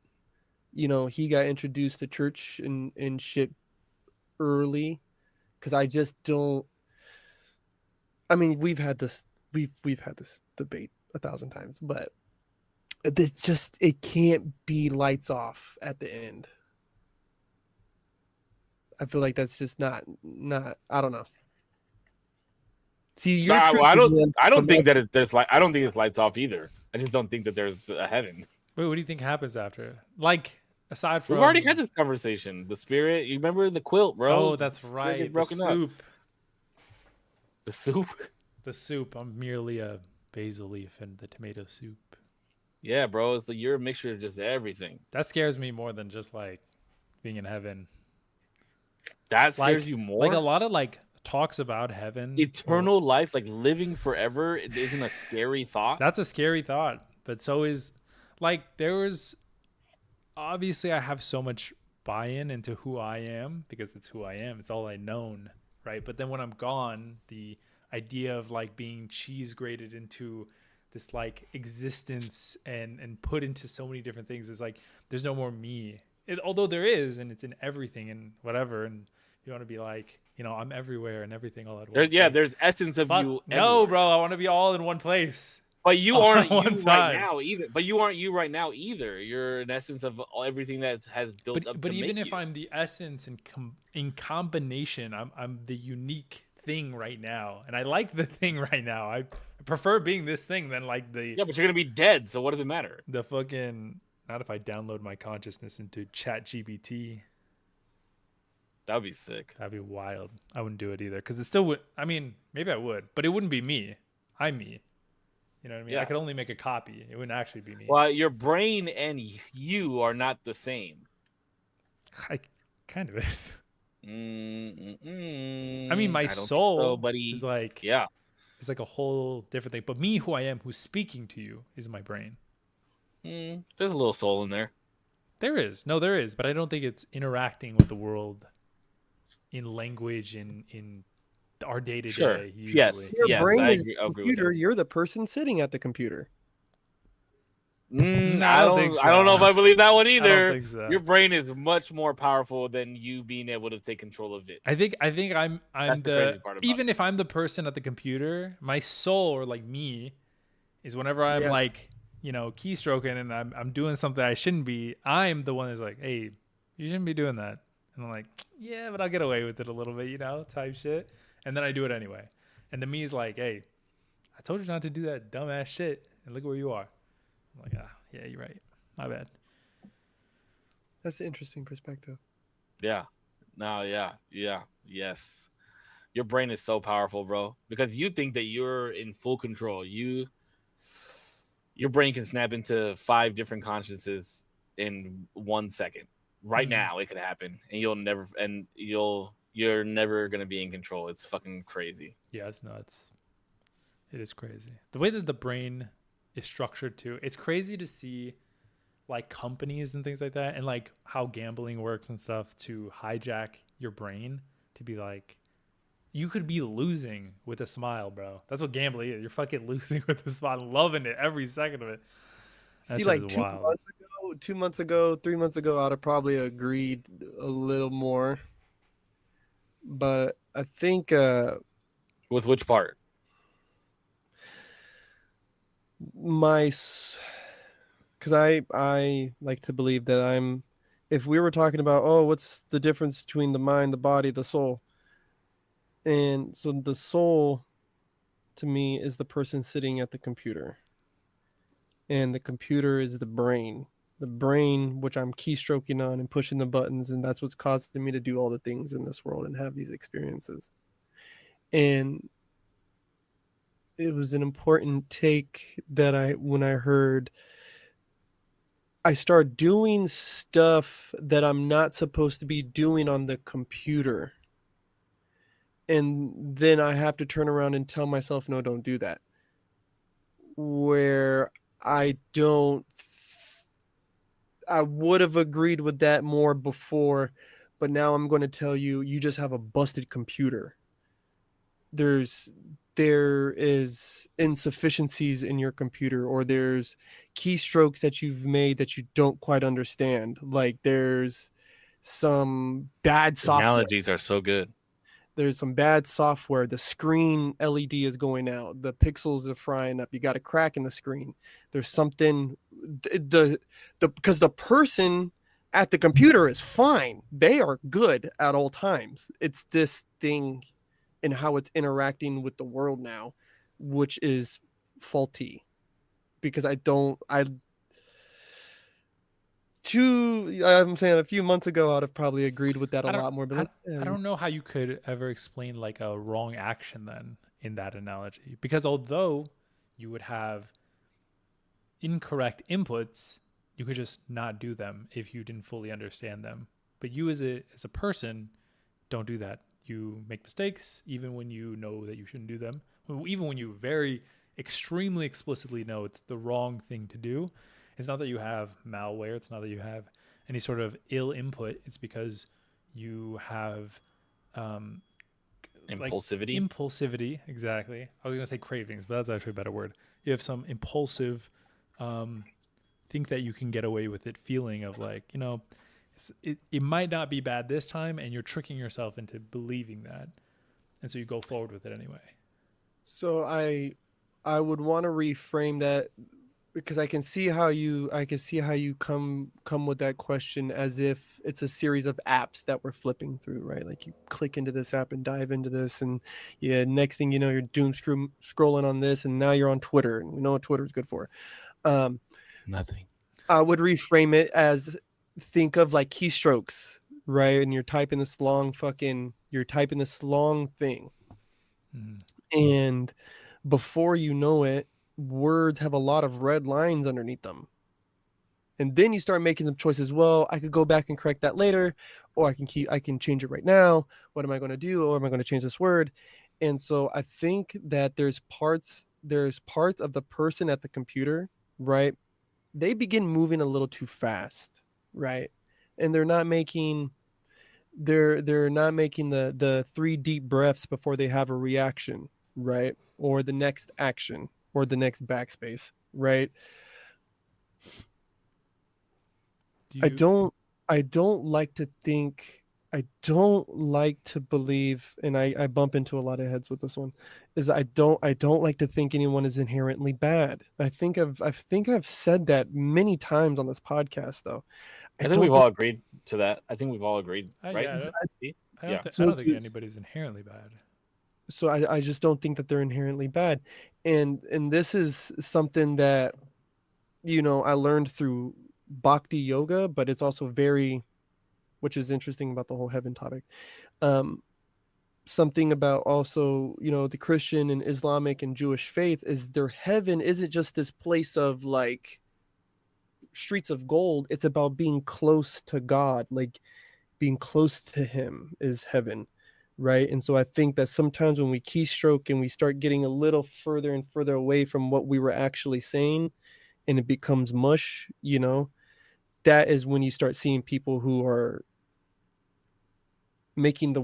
he got introduced to church and shit early. Cause I just don't, I mean, we've had this debate 1,000 times, but it can't be lights off at the end. I feel like that's just not, I don't know. See, I don't think that I don't think it's lights off either. I just don't think that there's a heaven. Wait, what do you think happens after? Like, aside from... We've already had this conversation. The spirit, you remember the quilt, bro? Oh, that's right. The soup. The soup? The soup. I'm merely a basil leaf and the tomato soup. Yeah, bro. You're a mixture of just everything. That scares me more than just like being in heaven. That scares you more? Like a lot of like talks about heaven. Eternal life, like living forever, it isn't a scary thought. That's a scary thought. But so is like obviously I have so much buy-in into who I am because it's who I am. It's all I known, right? But then when I'm gone, the idea of like being cheese grated into this like existence and put into so many different things is like there's no more me. Although there is, and it's in everything and whatever. And you want to be like, I'm everywhere and everything all at once. There's essence of you. No, bro, I want to be all in one place. But you all aren't at one you right time. now either. But you aren't you right now either. You're an essence of everything that has built up But to even make if you. I'm the essence in combination, I'm the unique thing right now, and I like the thing right now. I prefer being this thing than like Yeah, but you're gonna be dead. So what does it matter? the fucking. Not if I download my consciousness into Chat GBT. That would be sick. That'd be wild. I wouldn't do it either because it still would. I mean, maybe I would, but it wouldn't be me. I'm me. You know what I mean? Yeah. I could only make a copy. It wouldn't actually be me. Well, your brain and you are not the same. I kind of is. I I mean, my don't think soul so, buddy. is like Yeah. it's like a whole different thing. But me, who I am, who's speaking to you, is my brain. There's a little soul in there. There is. No, there is. But I don't think it's interacting with the world in language in our day to Sure. day. Yes. Your Yes, brain I is agree- the I agree with computer. that. You're the person sitting at the computer. No, I don't think I don't know if so. I believe that one I either. don't think so. Your brain is much more powerful than you being able to take control of it. I think I'm That's the crazy part about even if I'm the person at the computer, my soul or like me is whenever I'm Yeah. like, you know, keystroking and I'm doing something I shouldn't be, I'm the one that's like, hey, you shouldn't be doing that. And I'm like, yeah, but I'll get away with it a little bit, you know, type shit. And then I do it anyway. And the me's like, hey, I told you not to do that dumbass shit. And look where you are. I'm like, yeah, you're right. My bad. That's an interesting perspective. Yeah. No, yeah. Yes. Your brain is so powerful, bro. Because you think that you're in full control. Your brain can snap into 5 different consciences in 1 second. Right now it could happen. And you're never gonna be in control. It's fucking crazy. Yeah, it's nuts. It is crazy. The way that the brain is structured too. It's crazy to see like companies and things like that and like how gambling works and stuff to hijack your brain to be like you could be losing with a smile, bro. That's what gambling is. You're fucking losing with a smile, loving it every second of it. That See, shit like is 2 wild. months ago, 2 months ago, 3 months ago, I'd have probably agreed a little more. But I think With which part? because I like to believe that if we were talking about, oh, what's the difference between the mind, the body, the soul? And so the soul to me is the person sitting at the computer. And the computer is the brain. The brain, which I'm keystroking on and pushing the buttons, and that's what's causing me to do all the things in this world and have these experiences. And it was an important take that when I heard I start doing stuff that I'm not supposed to be doing on the computer. And then I have to turn around and tell myself, no, don't do that. Where I would have agreed with that more before, but now I'm going to tell you, you just have a busted computer. There is insufficiencies in your computer, or there's keystrokes that you've made that you don't quite understand. Like there's some bad software. Analogies are so good. There's some bad software. The screen LED is going out. The pixels are frying up. You got a crack in the screen. There's something because the person at the computer is fine. They are good at all times. It's this thing and how it's interacting with the world now, which is faulty. Because I'm saying a few months ago, I'd have probably agreed with that a lot more. But I don't know how you could ever explain like a wrong action then in that analogy, because although you would have incorrect inputs, you could just not do them if you didn't fully understand them. But you as a person don't do that. You make mistakes even when you know that you shouldn't do them. Even when you very extremely explicitly know it's the wrong thing to do. It's not that you have malware. It's not that you have any sort of ill input. It's because you have impulsivity. Impulsivity, exactly. I was going to say cravings, but that's actually a better word. You have some impulsive think that you can get away with it feeling of like, you know, it might not be bad this time, and you're tricking yourself into believing that. And so you go forward with it anyway. So I I would want to reframe that because I can see how you come with that question as if it's a series of apps that we're flipping through, right? Like you click into this app and dive into this, and yeah, next thing you know, you're scrolling on this, and now you're on Twitter, and you know what Twitter is good for. Nothing. I would reframe it as think of like keystrokes, right? And you're typing this long thing, and before you know it, words have a lot of red lines underneath them. And then you start making some choices. Well, I could go back and correct that later, or I can change it right now. What am I going to do? Or am I going to change this word? And so I think that there's parts of the person at the computer, right? They begin moving a little too fast, right? And they're not making the 3 deep breaths before they have a reaction, right? Or the next action or the next backspace, right? I don't like to believe, and I bump into a lot of heads with this one, is I don't like to think anyone is inherently bad. I think I've said that many times on this podcast, though. I think we've all agreed to that. I think we've all agreed, right? Yeah, I don't think anybody's inherently bad. So I just don't think that they're inherently bad. And this is something that, you know, I learned through Bhakti yoga, but it's also which is interesting about the whole heaven topic. Something about also, you know, the Christian and Islamic and Jewish faith is their heaven isn't just this place of like streets of gold. It's about being close to God, like being close to him is heaven, right? And so I think that sometimes when we keystroke and we start getting a little further and further away from what we were actually saying, and it becomes mush, you know, that is when you start seeing people who are making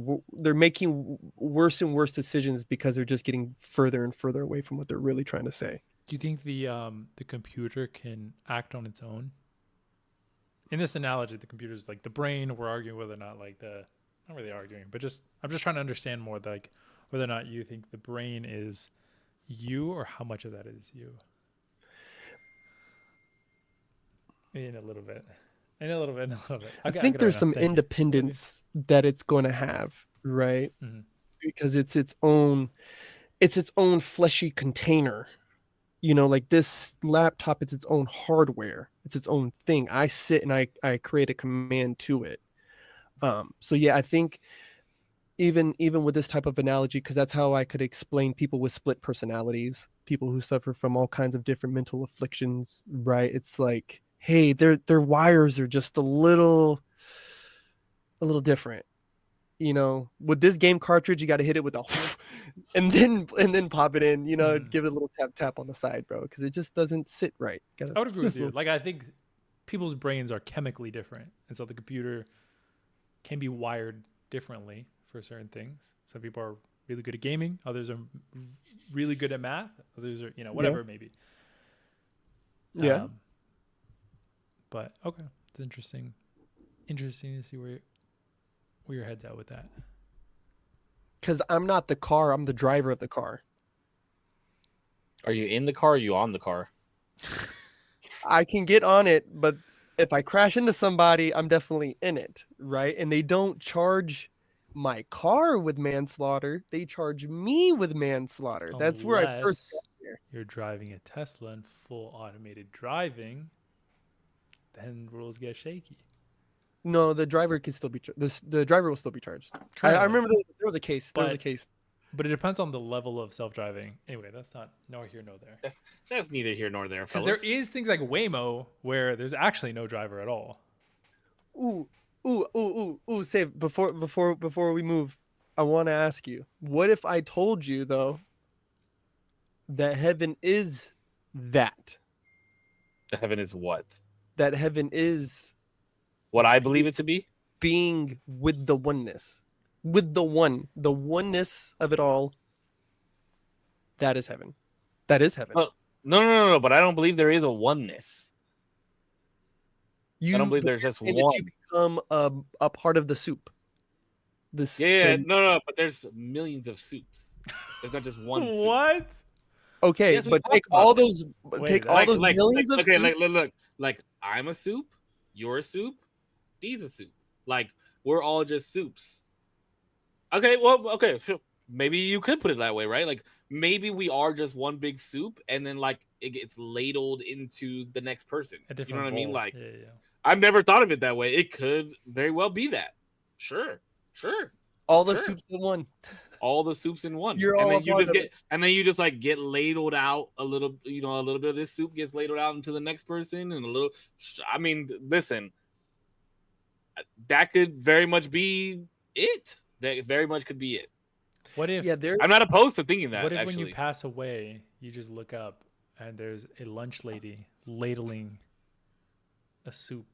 worse and worse decisions because they're just getting further and further away from what they're really trying to say. Do you think the computer can act on its own? In this analogy, the computer's like the brain. We're arguing whether or not not really arguing, but I'm just trying to understand more like whether or not you think the brain is you or how much of that is you. In a little bit. I think there's some independence that it's going to have, right? Mm-hmm. Because it's its own fleshy container. You know, like this laptop, it's its own hardware. It's its own thing. I sit and I create a command to it. So yeah, I think even with this type of analogy, because that's how I could explain people with split personalities, people who suffer from all kinds of different mental afflictions, right? It's like, hey, their wires are just a little different. You know, with this game cartridge, you got to hit it with a and then pop it in, you know, give it a little tap on the side, bro, because it just doesn't sit right. I would agree with you. Like, I think people's brains are chemically different, and so the computer can be wired differently for certain things. Some people are really good at gaming, others are really good at math, others are, you know, whatever it may be. Yeah. But okay, it's interesting to see where your head's at with that. Because I'm not the car, I'm the driver of the car. Are you in the car or are you on the car? I can get on it, but if I crash into somebody, I'm definitely in it, right? And they don't charge my car with manslaughter. They charge me with manslaughter. That's where I first got here. You're driving a Tesla in full automated driving, then rules get shaky. No, the driver can still be the driver will still be charged. I remember there was a case. But it depends on the level of self-driving. Anyway, that's not nor here nor there. That's neither here nor there, because there is things like Waymo where there's actually no driver at all. Ooh! Save before we move. I want to ask you: what if I told you though that heaven is that? The heaven is what? That heaven is what I believe it to be? Being with the oneness. With the oneness of it all. That is heaven. That is heaven. No, but I don't believe there is a oneness. I don't believe there's just one. You become a part of the soup. No, but there's millions of soups. There's not just one soup. What? Okay, Yes, we but talked take about all that. those, take all Like- those millions of okay, soup. look, like I'm a soup, you're a soup, D's a soup. Like we're all just soups. Okay, well, okay, sure. Maybe you could put it that way, right? Like maybe we are just one big soup, and then like it gets ladled into the next person. A different You know what I mean? bowl. Like Yeah. I've never thought of it that way. It could very well be that. Sure, All the sure. soups in one. All the soups in one, You're and all a then you part just of get, it. and then you just like get ladled out a little, you know, a little bit of this soup gets ladled out into the next person, and a little. I mean, listen, that could very much be it. That very much could be it. What if? Yeah, there. I'm not opposed to thinking that. What if actually, when you pass away, you just look up and there's a lunch lady ladling a soup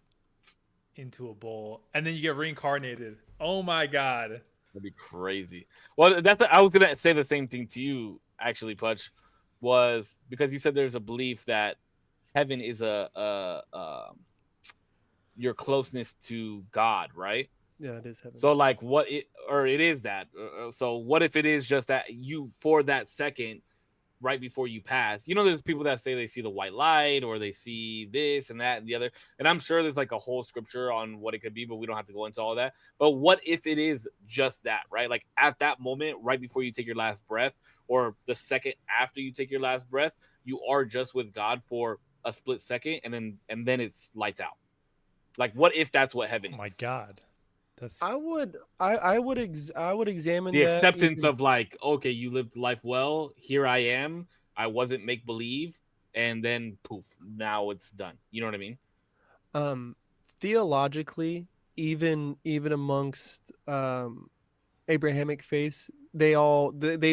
into a bowl, and then you get reincarnated? Oh my god! that'd be crazy. Well, I was gonna say the same thing to you, actually, Putch, was because you said there's a belief that heaven is your closeness to God, right? Yeah, it is heaven. So like it is that. So what if it is just that you for that second right before you pass, you know, there's people that say they see the white light or they see this and that and the other. And I'm sure there's like a whole scripture on what it could be, but we don't have to go into all that. But what if it is just that, right? Like at that moment, right before you take your last breath, or the second after you take your last breath, you are just with God for a split second, and then it's lights out. Like, what if that's what heaven Oh is? my god! That's I would examine The that acceptance even- of like, okay, you lived life well. Here I am. I wasn't make believe, and then poof, now it's done. You know what I mean? Theologically, even amongst Abrahamic faiths, they've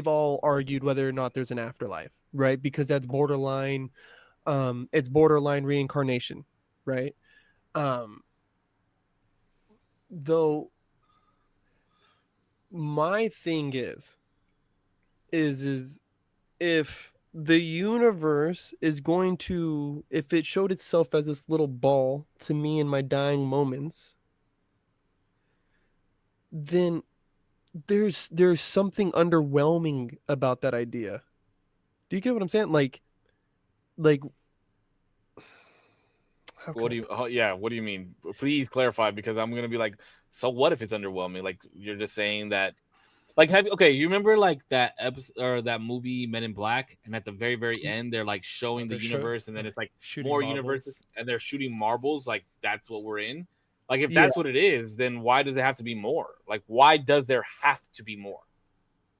all argued whether or not there's an afterlife, right? Because that's borderline, it's borderline reincarnation, right? Though my thing is if the universe is going to, if it showed itself as this little ball to me in my dying moments, then there's something underwhelming about that idea. Do you get what I'm saying? Like how What can do I you? Oh, yeah. What do you mean? Please clarify, because I'm gonna be like, so what if it's underwhelming? Like you're just saying that. Like, okay, you remember like that episode or that movie Men in Black, and at the very end they're like showing the universe, and then it's like shooting more marbles. universes, and they're shooting marbles. Like that's what we're in. Like if Yeah. that's what it is, then why does it have to be more? Like why does there have to be more?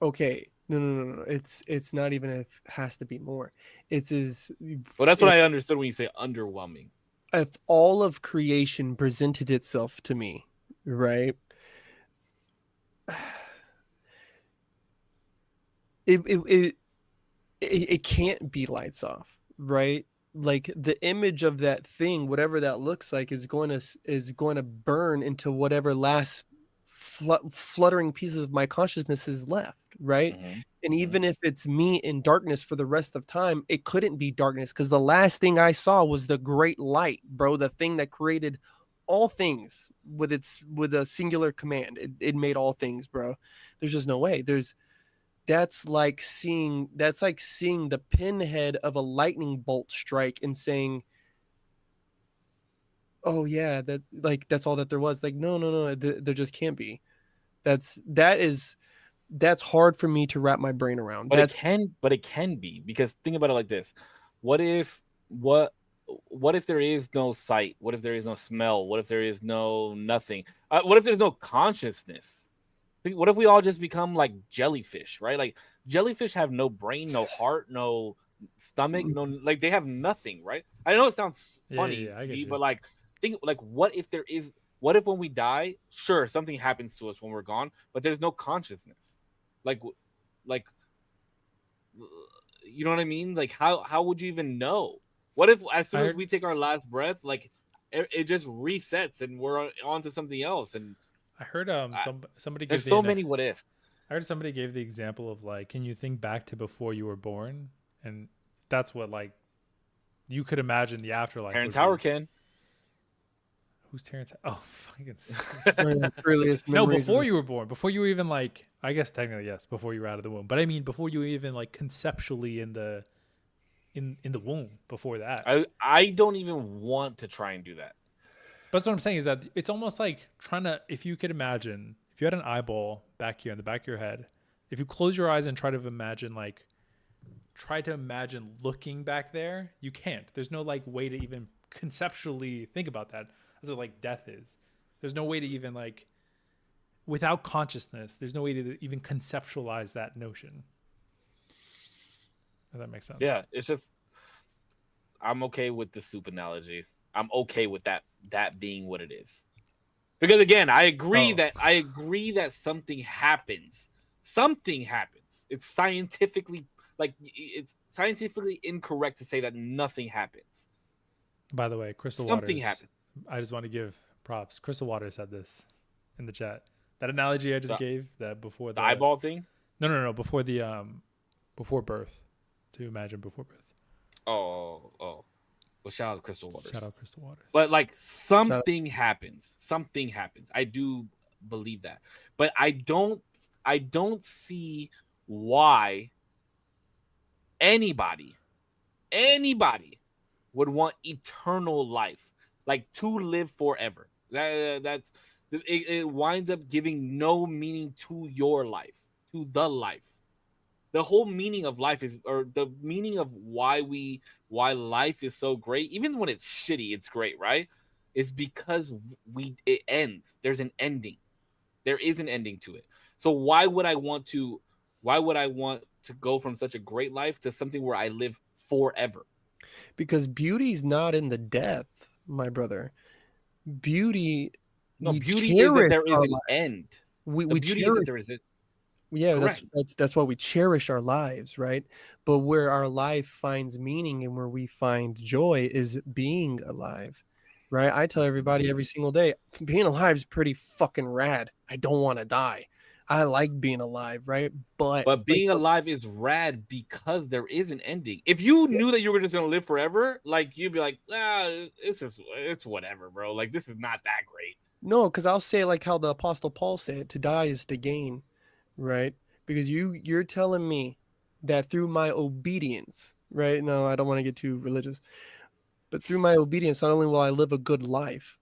Okay, no. It's not even if it has to be more. It's as Well, that's what I understood when you say underwhelming. if all of creation presented itself to me, right? It can't be lights off, right? Like the image of that thing, whatever that looks like, is going to burn into whatever last fluttering pieces of my consciousness is left, right? Mhm. And even if it's me in darkness for the rest of time, it couldn't be darkness because the last thing I saw was the great light, bro. The thing that created all things with a singular command. It made all things, bro. There's just no way. That's like seeing the pinhead of a lightning bolt strike and saying, "Oh yeah, that's all that there was." Like, no, there just can't be. That's hard for me to wrap my brain around. But it can be, because think about it like this: what if there is no sight? What if there is no smell? What if there is no nothing? What if there's no consciousness? What if we all just become like jellyfish, right? Like jellyfish have no brain, no heart, no stomach, no, like they have nothing, right? I know it sounds funny, I get D, you. but like think like what if when we die, sure, something happens to us when we're gone, but there's no consciousness. Like you know what I mean? Like how would you even know? What if as soon as we take our last breath, like it just resets and we're on to something else? And I heard somebody there's give so many what ifs. I heard somebody gave the example of like, can you think back to before you were born? And that's what like you could imagine the afterlife. Terrence would be. Howard can. Who's Terrence? Oh, fucking. Earliest No, memories before of- you were born, before you were even like, I guess technically yes, before you were out of the womb, but I mean before you were even like conceptually in the in the womb before that. I don't even want to try and do that. But that's what I'm saying is that it's almost like trying to, if you could imagine, if you had an eyeball back here in the back of your head, if you close your eyes and try to imagine looking back there, you can't. There's no like way to even conceptually think about that. That's what like death is. There's no way to even like, without consciousness, there's no way to even conceptualize that notion. If that makes sense. Yeah, it's just, I'm okay with the soup analogy. I'm okay with that being what it is. Because again, I agree that something happens. Something happens. It's scientifically incorrect to say that nothing happens. By the way, Something happens. I just want to give props. Crystal Waters said this in the chat. That analogy I just gave, that before the eyeball thing? No, before the before birth. To imagine before birth. Oh. Well, shout out Crystal Waters. Shout out Crystal Waters. But like something happens. Something happens. I do believe that. But I don't see why anybody would want eternal life, like to live forever. It winds up giving no meaning to your life, to the life. The whole meaning of life is, or the meaning of why life is so great, even when it's shitty, it's great, right? Is because it ends. There's an ending. There is an ending to it. So why would I want to go from such a great life to something where I live forever? Because beauty's not in the death, my brother. Beauty is that there is an end. We cherish there is it. Yeah, that's why we cherish our lives, right? But where our life finds meaning and where we find joy is being alive, right? I tell everybody every single day, being alive is pretty fucking rad. I don't want to die. I like being alive, right? But being alive is rad because there is an ending. If you knew that you were just gonna live forever, like you'd be like, it's whatever, bro. Like this is not that great. No, because I'll say like how the Apostle Paul said, to die is to gain. Right? Because you're telling me that through my obedience, right? No, I don't want to get too religious, but through my obedience, not only will I live a good life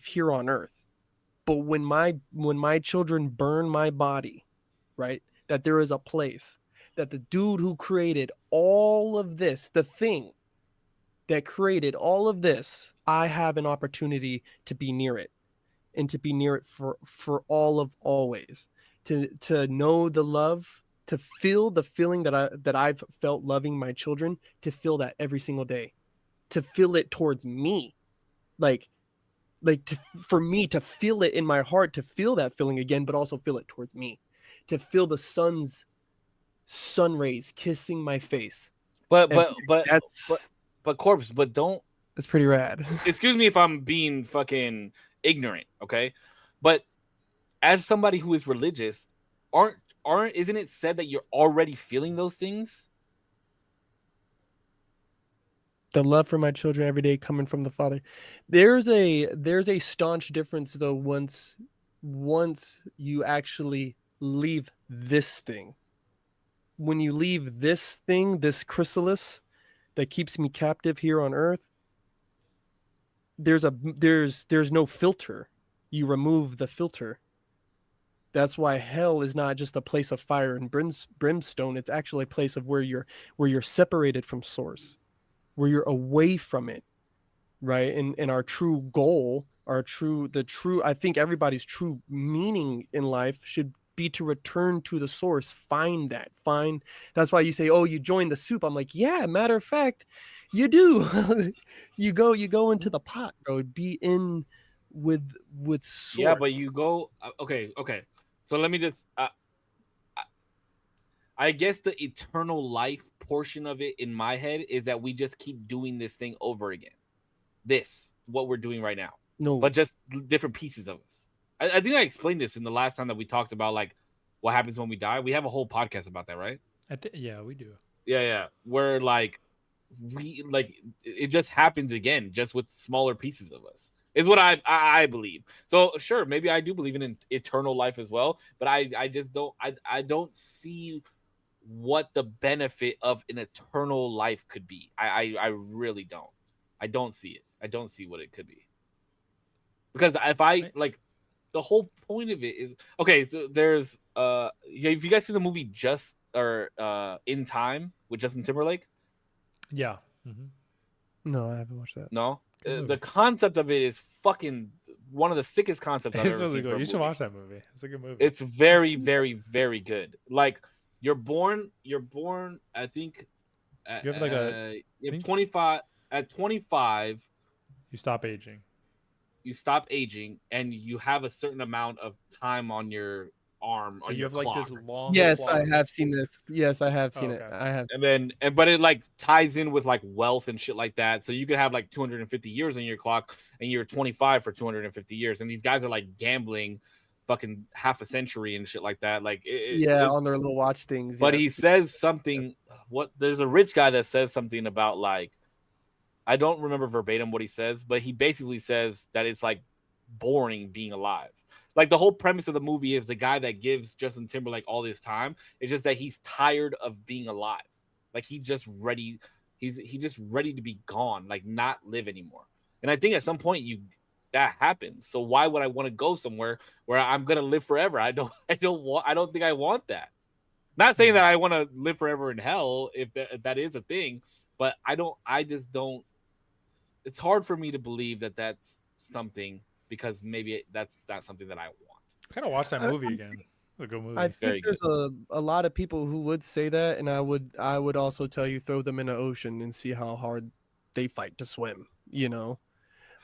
here on earth, but when my children burn my body, right? That there is a place that the dude who created all of this, the thing that created all of this, I have an opportunity to be near it, and to be near it for all of always. To know the love, to feel the feeling that I've felt loving my children, to feel that every single day, to feel it towards me, for me to feel it in my heart, to feel that feeling again, but also feel it towards me, to feel the sun rays kissing my face. But Corpse, but don't. That's pretty rad. Excuse me if I'm being fucking ignorant, okay? But as somebody who is religious, isn't it said that you're already feeling those things? The love for my children every day coming from the Father. There's a staunch difference though once you actually leave this thing. When you leave this thing, this chrysalis that keeps me captive here on earth, there's no filter. You remove the filter. That's why hell is not just a place of fire and brimstone. It's actually a place of where you're separated from source, where you're away from it, right? And our true goal, I think everybody's true meaning in life should be to return to the source. That's why you say, oh, you joined the soup. I'm like, yeah, matter of fact, you do. you go into the pot, bro. Be in with source. Yeah, but you go, okay. So let me just, I guess the eternal life portion of it in my head is that we just keep doing this thing over again. What we're doing right now. No. But just different pieces of us. I think I explained this in the last time that we talked about like what happens when we die. We have a whole podcast about that, right? Yeah, we do. Yeah. Where it just happens again, just with smaller pieces of us. Is what I believe. So sure, maybe I do believe in eternal life as well, but I just don't. I don't see what the benefit of an eternal life could be. I really don't. I don't see it. I don't see what it could be. Because if I like the whole point of it is okay, so there's if you guys see the movie Just or In Time with Justin Timberlake? Yeah. Mm-hmm. No, I haven't watched that. No. The concept of it is fucking one of the sickest concepts I've It's ever really seen. good. For a You should movie. watch that movie. It's a good movie. It's very, very, very good. Like you're born. I think. You have like a. You have 25. At 25, you stop aging. You stop aging, and you have a certain amount of time on your arm. But you have like this long. Yes, clock. I have seen this. Yes, I have seen okay. it. I have. But it like ties in with like wealth and shit like that. So you could have like 250 years on your clock, and you're 25 for 250 years. And these guys are like gambling, fucking half a century and shit like that. Like on their little watch things. But yes. he says something. There's a rich guy that says something about like, I don't remember verbatim what he says, but he basically says that it's like boring being alive. Like the whole premise of the movie is the guy that gives Justin Timberlake all this time. It's just that he's tired of being alive. Like he's just ready to be gone, like not live anymore. And I think at some point that happens. So why would I want to go somewhere where I'm gonna live forever? I don't think I want that. Not saying that I want to live forever in hell if that is a thing, but I just don't. It's hard for me to believe that that's something, because maybe that's not something that I want. I gotta watch that movie again. It's a good movie. I think there's a lot of people who would say that, and I would also tell you throw them in an ocean and see how hard they fight to swim. You know,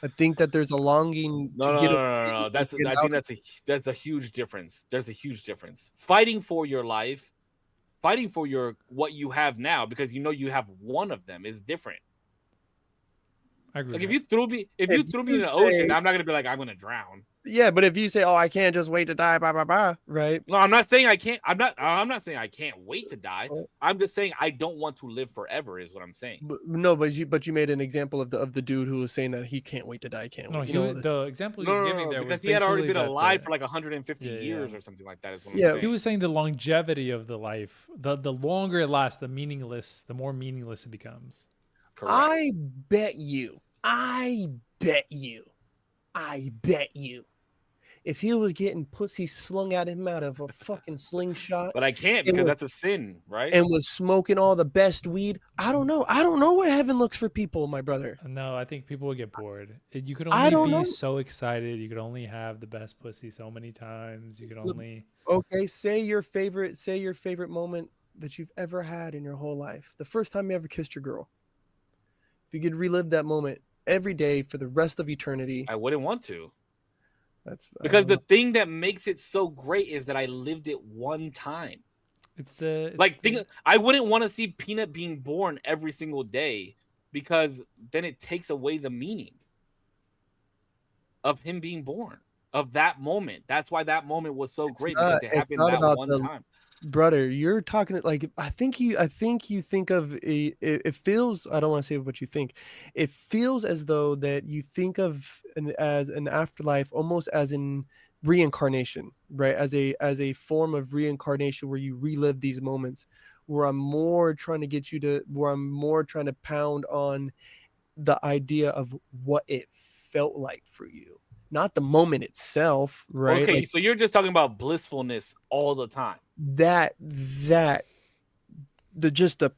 I think that there's a longing to get. No. I think that's a huge difference. There's a huge difference. Fighting for your life, fighting for what you have now, because you have one of them, is different. I agree. Like if you threw me in the ocean, I'm not gonna be like, I'm gonna drown. Yeah, but if you say, "Oh, I can't just wait to die," right? No, I'm not saying I can't. I'm not saying I can't wait to die. I'm just saying I don't want to live forever. Is what I'm saying. But you made an example of the dude who was saying that he can't wait to die. The example he was giving there was because he had already been alive for like 150 years or something like that. Is what I'm saying. He was saying the longevity of the life, the longer it lasts, the more meaningless it becomes. Correct. I bet you. If he was getting pussy slung at him out of a fucking slingshot, but I can't because that's a sin, right? And was smoking all the best weed. I don't know what heaven looks for people, my brother. No, I think people would get bored. You could only be so excited. You could only have the best pussy so many times. You could only. Okay, say your favorite moment that you've ever had in your whole life. The first time you ever kissed your girl. If you could relive that moment every day for the rest of eternity, I wouldn't want to. That's because the thing that makes it so great is that I lived it one time. I wouldn't want to see Peanut being born every single day, because then it takes away the meaning of him being born, of that moment. That's why that moment was so great, because it happened that one time. Brother, you're talking like I think you think of it feels, I don't want to say what you think. It feels as though that you think of as an afterlife almost as in reincarnation, right? As a form of reincarnation where you relive these moments, where I'm more trying to pound on the idea of what it felt like for you, not the moment itself, right? Okay, so you're just talking about blissfulness all the time. The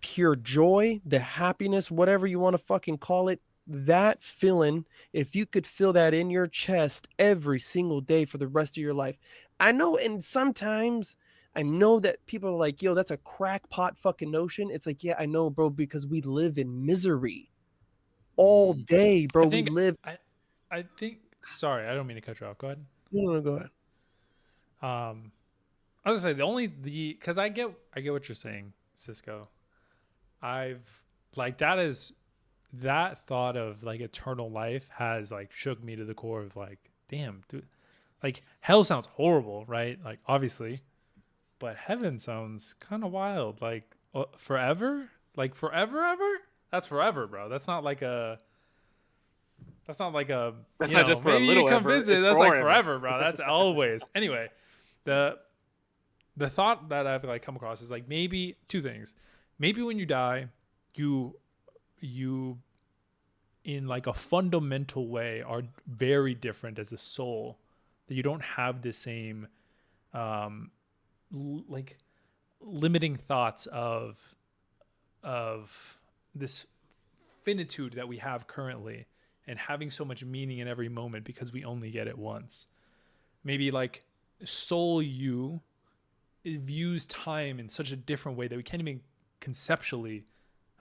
pure joy, the happiness, whatever you want to fucking call it, that feeling, if you could feel that in your chest every single day for the rest of your life. I know, and sometimes I know that people are like, yo, that's a crackpot fucking notion. It's like, yeah, I know, bro, because we live in misery all day, bro. I think, sorry, I don't mean to cut you off. Go ahead. No, go ahead. I was gonna say because I get what you're saying, Cisco. That thought of like eternal life has like shook me to the core of like, damn, dude, like hell sounds horrible, right? Like obviously, but heaven sounds kind of wild. Like forever, ever. That's forever, bro. That's not not just for a little. You come visit. That's like forever, bro. That's always. Anyway, the thought that I've like come across is like maybe two things. Maybe when you die, you in like a fundamental way are very different as a soul, that you don't have the same like limiting thoughts of this finitude that we have currently, and having so much meaning in every moment because we only get it once. Maybe like soul you, it views time in such a different way that we can't even conceptually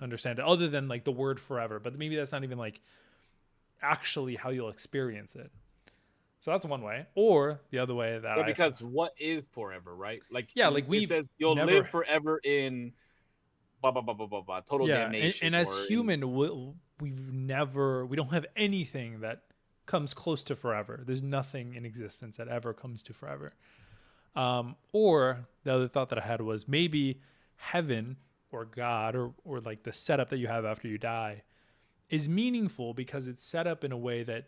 understand it, other than like the word forever, but maybe that's not even like actually how you'll experience it. So that's one way. Or the other way that Well, because what is forever, right? Like, yeah, like it says you'll never live forever in blah blah blah blah blah blah, total damnation. and as human, we don't have anything that comes close to forever. There's nothing in existence that ever comes to forever. Or the other thought that I had was maybe heaven or God or like the setup that you have after you die is meaningful because it's set up in a way that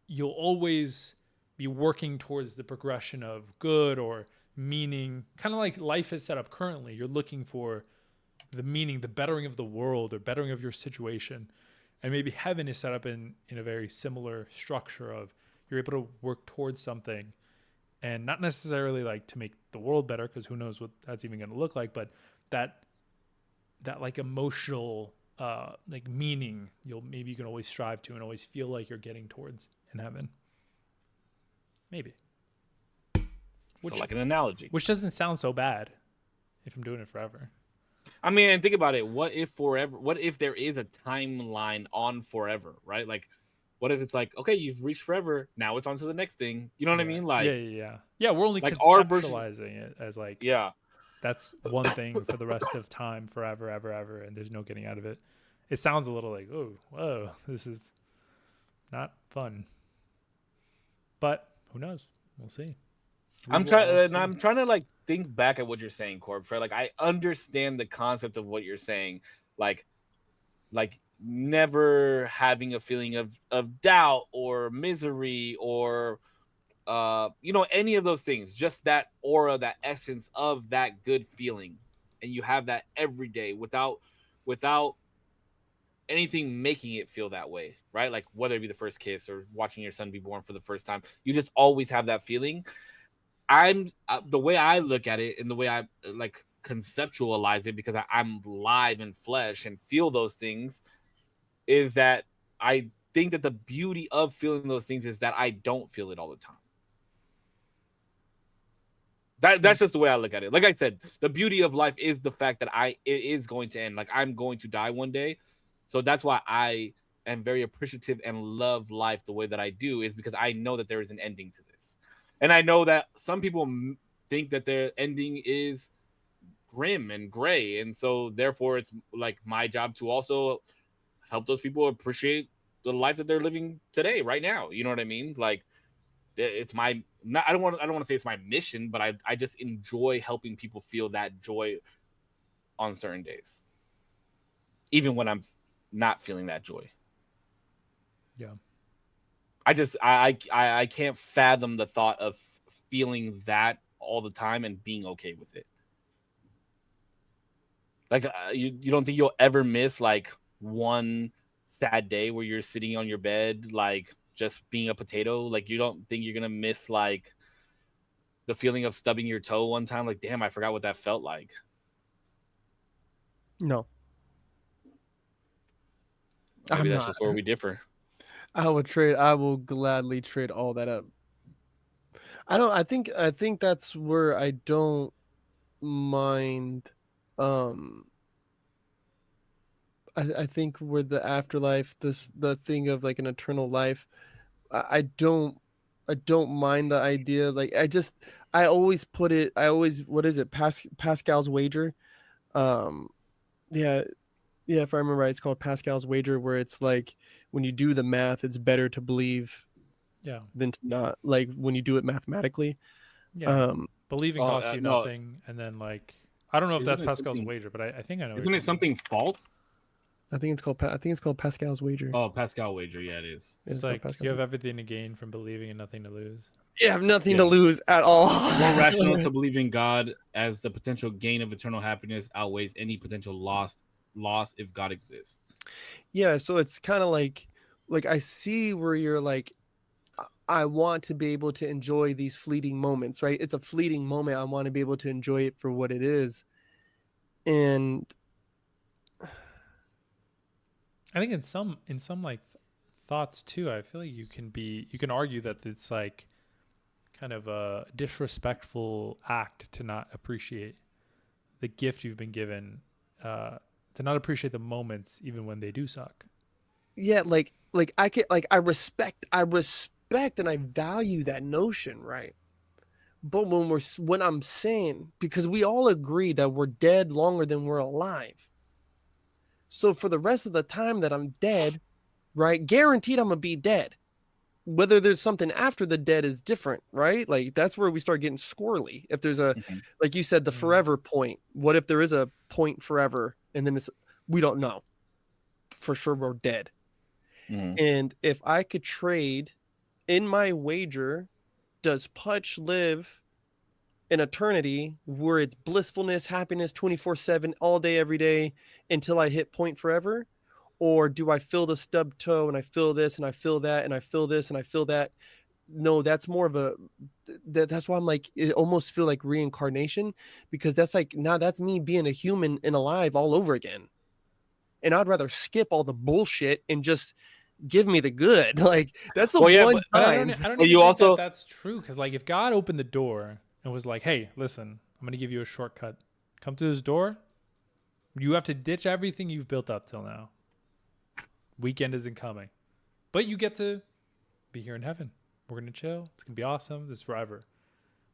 you'll always be working towards the progression of good or meaning, kind of like life is set up currently. You're looking for the meaning, the bettering of the world or bettering of your situation. And maybe heaven is set up in a very similar structure of you're able to work towards something, and not necessarily like to make the world better, because who knows what that's even going to look like, but that like emotional like meaning you can always strive to and always feel like you're getting towards in heaven. Maybe. So like an analogy. Which doesn't sound so bad if I'm doing it forever. I mean, and think about it. What if there is a timeline on forever, right? Like, what if it's like, okay, you've reached forever, now it's on to the next thing. You know what I mean? Like, yeah. We're only like conceptualizing it as like, that's one thing for the rest of time, forever, ever, ever, and there's no getting out of it. It sounds a little like, oh, whoa, this is not fun. But who knows? We'll see. I'm trying to like think back at what you're saying, Corb. Right? Like, I understand the concept of what you're saying, like never having a feeling of doubt or misery or any of those things. Just that aura, that essence of that good feeling, and you have that every day without anything making it feel that way, right? Like whether it be the first kiss or watching your son be born for the first time, you just always have that feeling. The way I look at it and the way I like conceptualize it, because I'm live in flesh and feel those things, is that I think that the beauty of feeling those things is that I don't feel it all the time. That's just the way I look at it. Like I said, the beauty of life is the fact that it is going to end. Like, I'm going to die one day. So that's why I am very appreciative and love life the way that I do, is because I know that there is an ending to this. And I know that some people think that their ending is grim and gray. And so therefore it's like my job to also help those people appreciate the life that they're living today, right now. You know what I mean? Like, it's I don't want to say it's my mission, but I just enjoy helping people feel that joy on certain days, even when I'm not feeling that joy. Yeah. I can't fathom the thought of feeling that all the time and being okay with it. Like, you don't think you'll ever miss like one sad day where you're sitting on your bed, like just being a potato? Like, you don't think you're gonna miss like the feeling of stubbing your toe one time? Like, damn, I forgot what that felt like. No. Maybe that's just where we differ. I will gladly trade all that up. I think that's where I don't mind. I think with the afterlife, the thing of like an eternal life, I don't mind the idea. Like, I always what is it? Pascal's wager. Yeah, if I remember right, it's called Pascal's wager, where it's like when you do the math, it's better to believe than to not. Like, when you do it mathematically. Believing costs you nothing, and then like, I don't know if that's Pascal's wager, but I think I know. Isn't it something false? I think it's called Pascal's Wager. Oh, Pascal wager. Yeah, it is. Yeah, It's called like Pascal's you have Wager. everything to gain from believing and nothing to lose. You have nothing Yeah. to lose at all. More rational to believe in God as the potential gain of eternal happiness outweighs any potential loss if God exists. Yeah, so it's kind of like I see where you're like, I want to be able to enjoy these fleeting moments, right? It's a fleeting moment. I want to be able to enjoy it for what it is. And I think in some like thoughts too, I feel like you can argue that it's like kind of a disrespectful act to not appreciate the gift you've been given, to not appreciate the moments even when they do suck. yeah, like I can I respect and I value that notion, right? But when I'm saying, because we all agree that we're dead longer than we're alive. So for the rest of the time that I'm dead, right? Guaranteed I'm gonna be dead. Whether there's something after the dead is different, right? Like that's where we start getting squirrely. If there's a, like you said, the forever point. What if there is a point forever and then we don't know. For sure we're dead. And if I could trade in my wager, does Putch live an eternity where it's blissfulness, happiness 24/7 all day, every day until I hit point forever? Or do I feel the stub toe and I feel this and I feel that and I feel this and I feel that? No, that's more of a, that's why I'm like, it almost feel like reincarnation, because that's like, now that's me being a human and alive all over again. And I'd rather skip all the bullshit and just give me the good. Like that's the one But time. I don't But even you think also- that's true, because like if God opened the door and was like, hey, listen, I'm gonna give you a shortcut, come through this door, you have to ditch everything you've built up till now. Weekend isn't coming, but you get to be here in heaven. We're gonna chill, it's gonna be awesome, this is forever.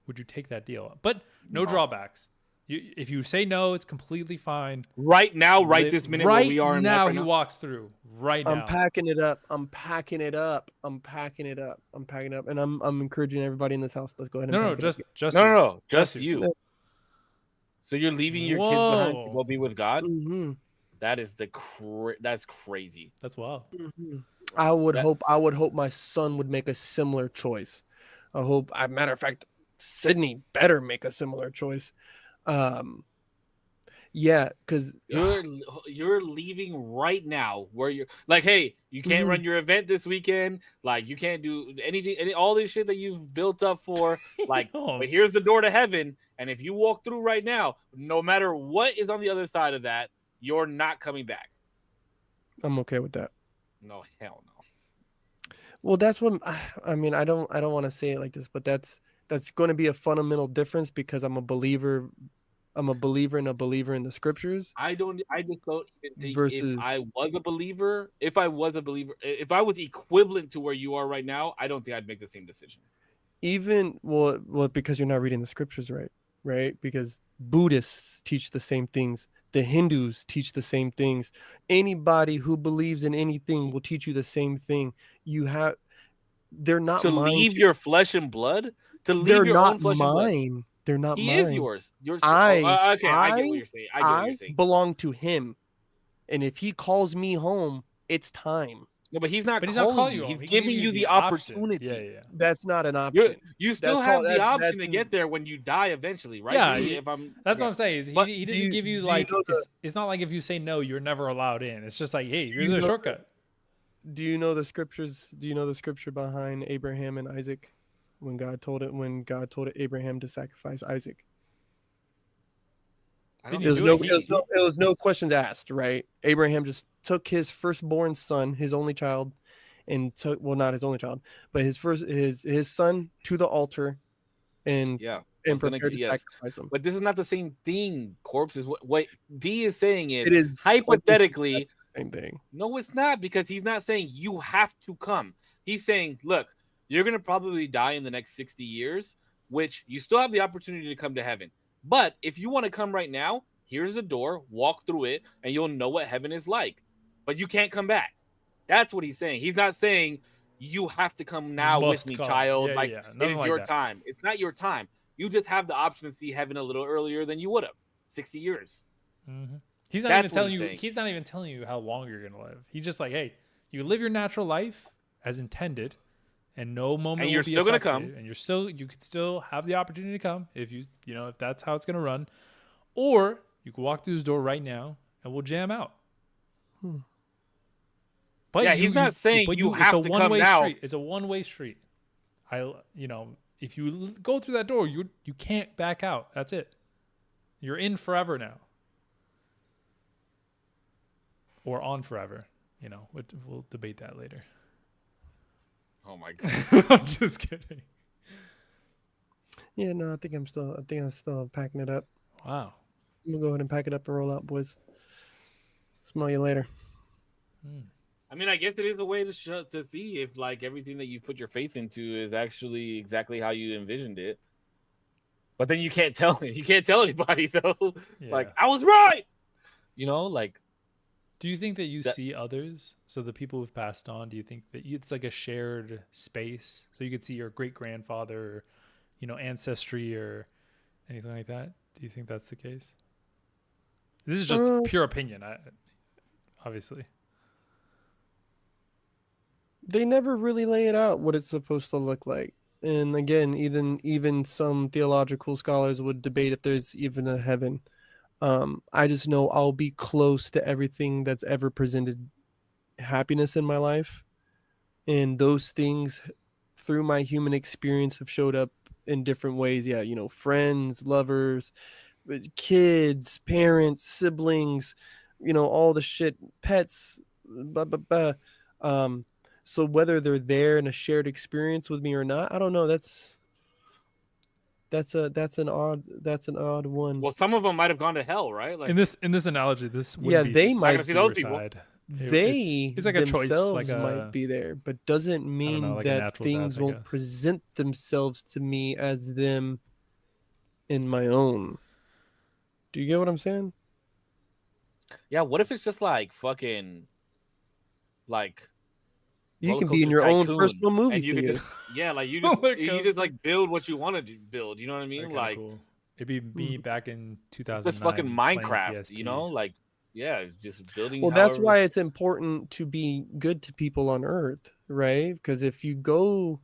Would you take that deal? But no drawbacks. If you say no, it's completely fine. Right now, right this minute, where we are in now, life he walks through. Right now, I'm packing it up. I'm packing it up. And I'm encouraging everybody in this house. Let's go ahead and No, pack it up. just No, you. no, no, just you. you. So you're leaving your kids behind to go be with God? Mm-hmm. That is that's crazy. That's wild. Mm-hmm. I would hope my son would make a similar choice. I hope, matter of fact, Sydney better make a similar choice. Yeah, because you're leaving right now where you're like, hey, you can't run your event this weekend, like you can't do anything, all this shit that you've built up for, like, but here's the door to heaven, and if you walk through right now, no matter what is on the other side of that, you're not coming back. I'm okay with that. No, hell no. Well, that's what I mean. I don't want to say it like this, but that's going to be a fundamental difference, because I'm a believer and a believer in the scriptures. I just don't even think versus, if I was a believer, if I was equivalent to where you are right now, I don't think I'd make the same decision. Even well, because you're not reading the scriptures right? Because Buddhists teach the same things. The Hindus teach the same things. Anybody who believes in anything will teach you the same thing. They're not to mine leave your flesh and blood, to leave they're your not own flesh mine. and blood. They're not he mine. Is yours. Okay, I get what you're saying. I belong to him, and if he calls me home, it's time. No, but he's not calling you. Home. He's giving you the opportunity. Yeah. That's not an option. You still have the option to get there when you die eventually, right? Yeah, that's what I'm saying. He didn't give you like. It's not like if you say no, you're never allowed in. It's just like, hey, here's a shortcut. Do you know the scriptures? Do you know the scripture behind Abraham and Isaac, when God told Abraham to sacrifice Isaac? It was no questions asked, right? Abraham just took his firstborn son, his only child, and not his only child, but his son to the altar, and prepared to sacrifice him. But this is not the same thing. Corpse is what D is saying is, it is hypothetically same thing. No, it's not, because he's not saying you have to come. He's saying, look, you're gonna probably die in the next 60 years, which you still have the opportunity to come to heaven. But if you want to come right now, here's the door, walk through it, and you'll know what heaven is like. But you can't come back. That's what he's saying. He's not saying you have to come now with me, child. It is your time. It's not your time. You just have the option to see heaven a little earlier than you would have. 60 years. Mm-hmm. He's not even telling you. He's not even telling you how long you're gonna live. He's just like, hey, you live your natural life as intended, and no moment and you're will be still affected, gonna come, and you could still have the opportunity to come if you know if that's how it's gonna run, or you can walk through this door right now and we'll jam out. But yeah, he's not saying you have to come now. It's a one-way street. It's a one-way street. If you go through that door, you can't back out. That's it. You're in forever now. Or on forever. We'll debate that later. Oh my god. I'm just kidding. Yeah, no, I think I'm still packing it up. Wow. I'm gonna go ahead and pack it up and roll out, boys. Smell you later. I mean, I guess it is a way to see if like everything that you put your faith into is actually exactly how you envisioned it. But then you can't tell anybody though. Yeah. Like, I was right. Like. Do you think that you see others? So the people who've passed on, do you think that it's like a shared space? So you could see your great grandfather, ancestry or anything like that? Do you think that's the case? This is just pure opinion, obviously. They never really lay it out what it's supposed to look like. And again, even some theological scholars would debate if there's even a heaven. I just know I'll be close to everything that's ever presented happiness in my life. And those things through my human experience have showed up in different ways. Yeah, friends, lovers, kids, parents, siblings, all the shit, pets, blah, blah, blah. So whether they're there in a shared experience with me or not, I don't know. That's an odd one. Well, some of them might have gone to hell, right? Like in this analogy, this wouldn't be they might see those people. It's like a choice, might be there, but doesn't mean that things won't present themselves to me as them in my own. Do you get what I'm saying? Yeah. What if it's just like fucking, like. You can be in your own personal movie theater. You just like build what you want to build. You know what I mean? Like cool. It'd be me back in 2009. This fucking Minecraft, like just building. Well, that's why it's important to be good to people on Earth, right? Because if you go,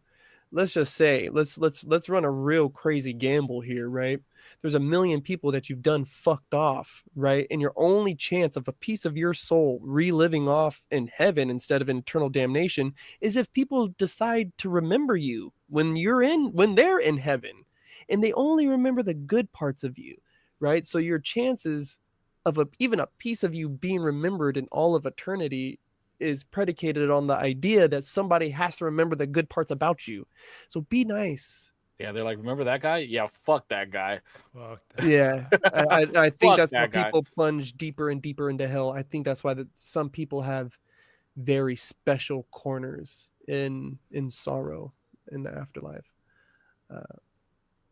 let's just say, let's run a real crazy gamble here, right? There's 1 million people that you've done fucked off, right? And your only chance of a piece of your soul reliving off in heaven instead of in eternal damnation is if people decide to remember you when they're in heaven, and they only remember the good parts of you, right? So your chances of even a piece of you being remembered in all of eternity is predicated on the idea that somebody has to remember the good parts about you. So be nice. Yeah, they're like, remember that guy? Yeah, fuck that guy. Yeah, I think that's why people plunge deeper and deeper into hell. I think that's why some people have very special corners in sorrow in the afterlife.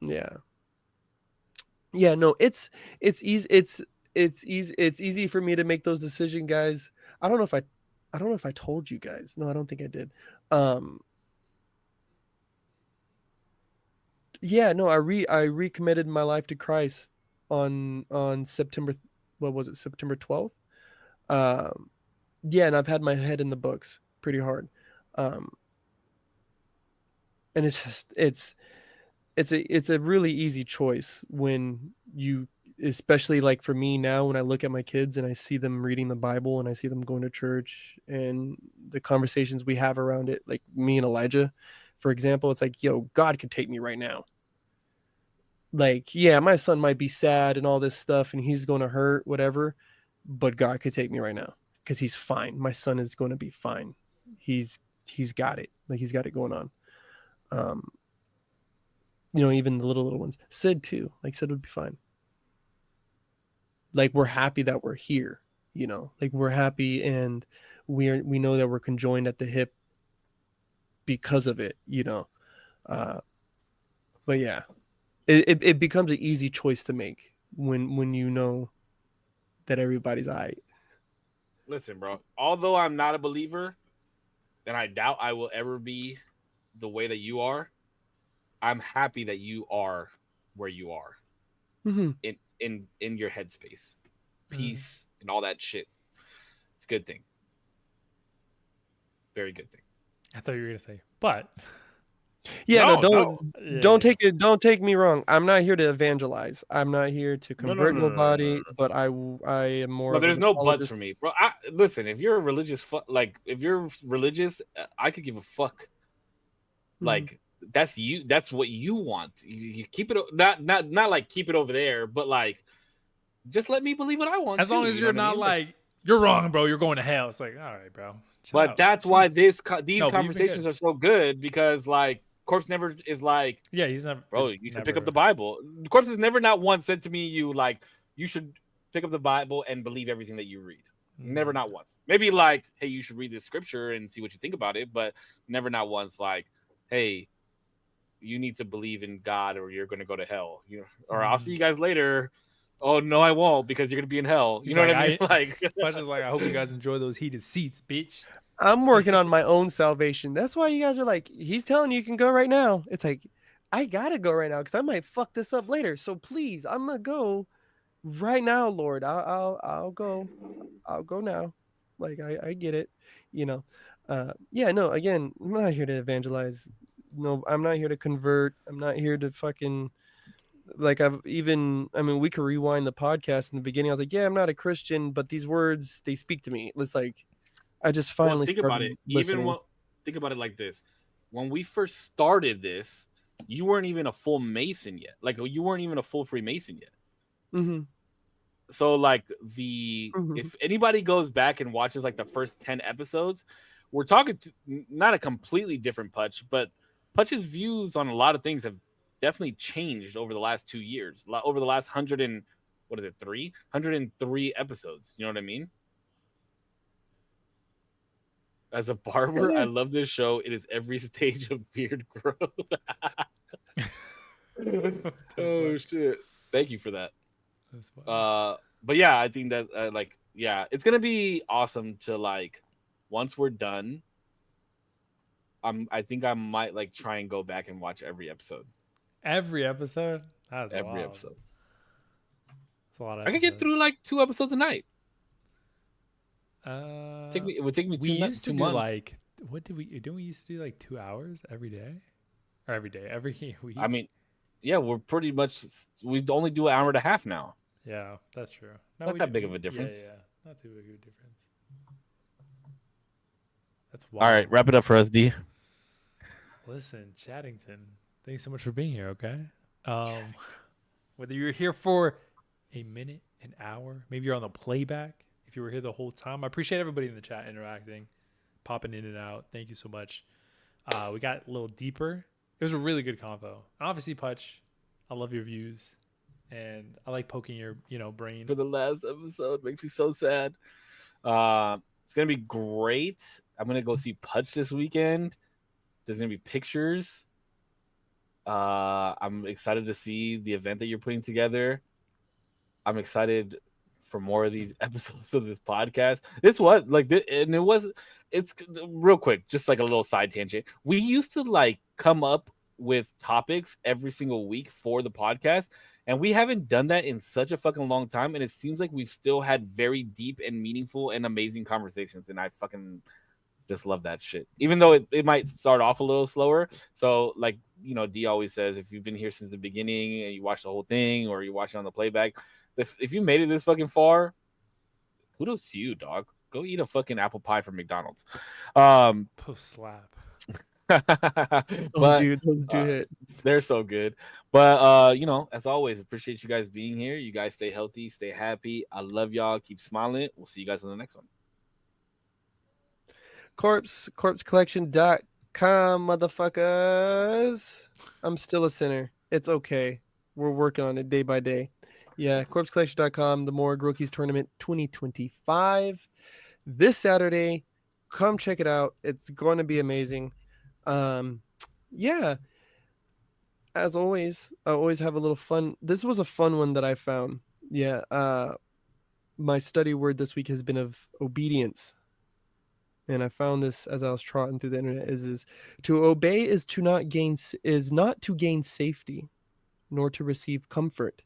Yeah. No, it's easy. It's easy for me to make those decisions, guys. I don't know if I told you guys. No, I don't think I did. I recommitted my life to Christ on September, what was it, September 12th? And I've had my head in the books pretty hard. And it's a really easy choice when you, especially like for me now, when I look at my kids and I see them reading the Bible and I see them going to church and the conversations we have around it, like me and Elijah, for example, it's like, yo, God could take me right now. Like, yeah, my son might be sad and all this stuff and he's going to hurt, whatever, but God could take me right now because he's fine. My son is going to be fine. He's got it. Like, he's got it going on. Even the little ones. Sid too. Like, Sid would be fine. Like, we're happy that we're here, like we're happy and we know that we're conjoined at the hip because of it, but yeah, it becomes an easy choice to make when you know that everybody's all right. Listen, bro, although I'm not a believer and I doubt I will ever be the way that you are, I'm happy that you are where you are in your headspace, peace, and all that shit. It's a good thing. Very good thing. I thought you were gonna say, but Yeah, No, don't take me wrong. I'm not here to evangelize. I'm not here to convert nobody, but I am more. No, of there's an no apologist. buts for me, bro. Listen, if you're a religious, if you're religious, I could give a fuck. Like that's you. That's what you want. You keep it not like keep it over there, but like just let me believe what I want. As long as you're not like you're wrong, bro. You're going to hell. It's like, all right, bro. But that's why these conversations are so good, because like Corpse never is like, yeah, he's never, bro, you should pick up the Bible. Corpse has never not once said to me, you should pick up the Bible and believe everything that you read. Never not once. Maybe like, hey, you should read this scripture and see what you think about it, but never not once like, hey, you need to believe in God or you're gonna go to hell. Or I'll see you guys later. Oh no, I won't, because you're gonna be in hell. You know what I mean? Like, Fudge is like, I hope you guys enjoy those heated seats, bitch. I'm working on my own salvation. That's why you guys are like, he's telling you can go right now. It's like, I gotta go right now because I might fuck this up later. So please, I'm gonna go right now, Lord. I'll go. I'll go now. Like I get it. Yeah. No. Again, I'm not here to evangelize. No, I'm not here to convert. I'm not here to fucking. Like we could rewind the podcast in the beginning. I was like, yeah, I'm not a Christian, but these words, they speak to me. It's like, I just finally think about it. Think about it like this: when we first started this, you weren't even a full Mason yet. Like you weren't even a full Freemason yet. Mm-hmm. So like if anybody goes back and watches like the first 10 episodes, we're talking to not a completely different Putch, but Putch's views on a lot of things have definitely changed over the last 2 years. Over the last 103 episodes. You know what I mean? As a barber, I love this show. It is every stage of beard growth. Oh shit! Thank you for that. That's funny. But yeah, I think that it's gonna be awesome to like once we're done. I think I might like try and go back and watch every episode. Every episode? That's every wild. episode. That's a lot of I could get through like 2 episodes a night. It would take me we 2 months. Used to do like, what did we? Don't we used to do like 2 hours every day, or every day, every week? I mean, yeah, we're pretty much. We only do an hour and a half now. Yeah, that's true. No, not that big of a difference. Yeah, not too big of a difference. That's wild. All right, wrap it up for us, D. Listen, Chaddington, thanks so much for being here. Okay, whether you're here for a minute, an hour, maybe you're on the playback. If you were here the whole time, I appreciate everybody in the chat interacting, popping in and out. Thank you so much. We got a little deeper. It was a really good convo. Obviously, Putch, I love your views, and I like poking your brain. For the last episode, makes me so sad. It's gonna be great. I'm gonna go see Putch this weekend. There's gonna be pictures. I'm excited to see the event that you're putting together. I'm excited for more of these episodes of this podcast. It's real quick, just like a little side tangent. We used to like come up with topics every single week for the podcast, and we haven't done that in such a fucking long time, and it seems like we've still had very deep and meaningful and amazing conversations, and I fucking just love that shit, even though it might start off a little slower. So like, D always says, if you've been here since the beginning and you watch the whole thing or you watch it on the playback, if you made it this fucking far, kudos to you, dog. Go eat a fucking apple pie from McDonald's. Those slap. But dude, those do hit. They're so good. But as always, appreciate you guys being here. You guys stay healthy, stay happy. I love y'all. Keep smiling. We'll see you guys on the next one. corpsecollection.com, motherfuckers. I'm still a sinner. It's okay. We're working on it day by day. Yeah, corpsecollection.com, the Morgue Rookies Tournament 2025. This Saturday, come check it out. It's going to be amazing. Yeah. As always, I always have a little fun. This was a fun one that I found. Yeah. My study word this week has been of obedience. And I found this as I was trotting through the internet is to obey is not to gain safety, nor to receive comfort.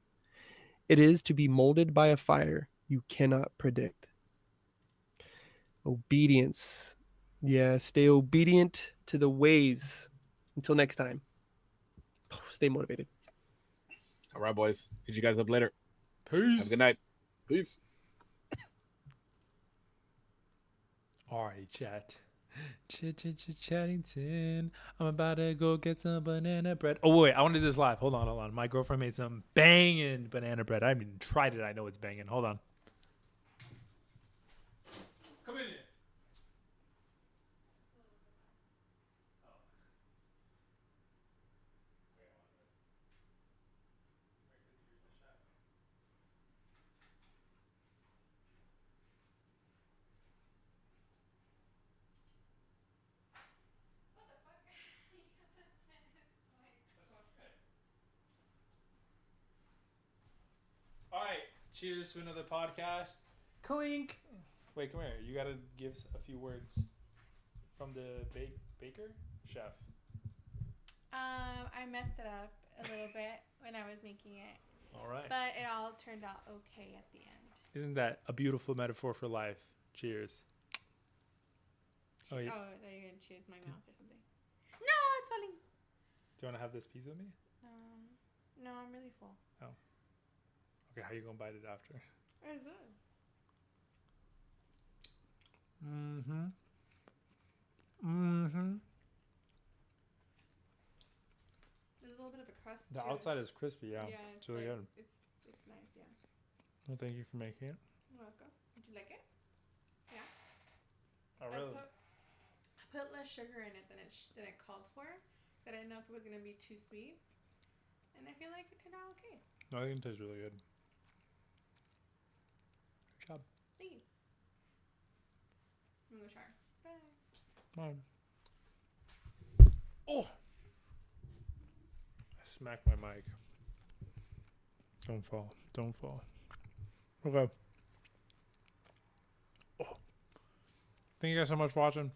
It is to be molded by a fire you cannot predict. Obedience. Yeah, stay obedient to the ways. Until next time, stay motivated. All right, boys. Hit you guys up later. Peace. Have a good night. Peace. Alrighty, chat. Chattington. I'm about to go get some banana bread. Oh, wait. I want to do this live. Hold on. My girlfriend made some banging banana bread. I haven't even tried it. I know it's banging. Hold on. Come in here. All right. Cheers to another podcast. Clink. Wait, come here. You got to give a few words from the baker chef. I messed it up a little bit when I was making it, All right. but it all turned out okay at the end. Isn't that a beautiful metaphor for life? Cheers. Oh, yeah. Oh, are you gonna cheers my mouth or something? No, it's falling. Do you want to have this piece with me? No, I'm really full. Okay, how you gonna bite it after? Very good. There's a little bit of a crust. The to outside is crispy, yeah. Yeah, It's really good. It's nice, yeah. Well, thank you for making it. You're welcome. Did you like it? Yeah. Oh, really? I put less sugar in it than it called for. I didn't know if it was gonna be too sweet, and I feel like it turned out okay. No, I think it tastes really good. Good job. Thank you. I'm gonna go shower. Bye. Come on. Oh! I smacked my mic. Don't fall. Don't fall. Okay. Oh. Thank you guys so much for watching.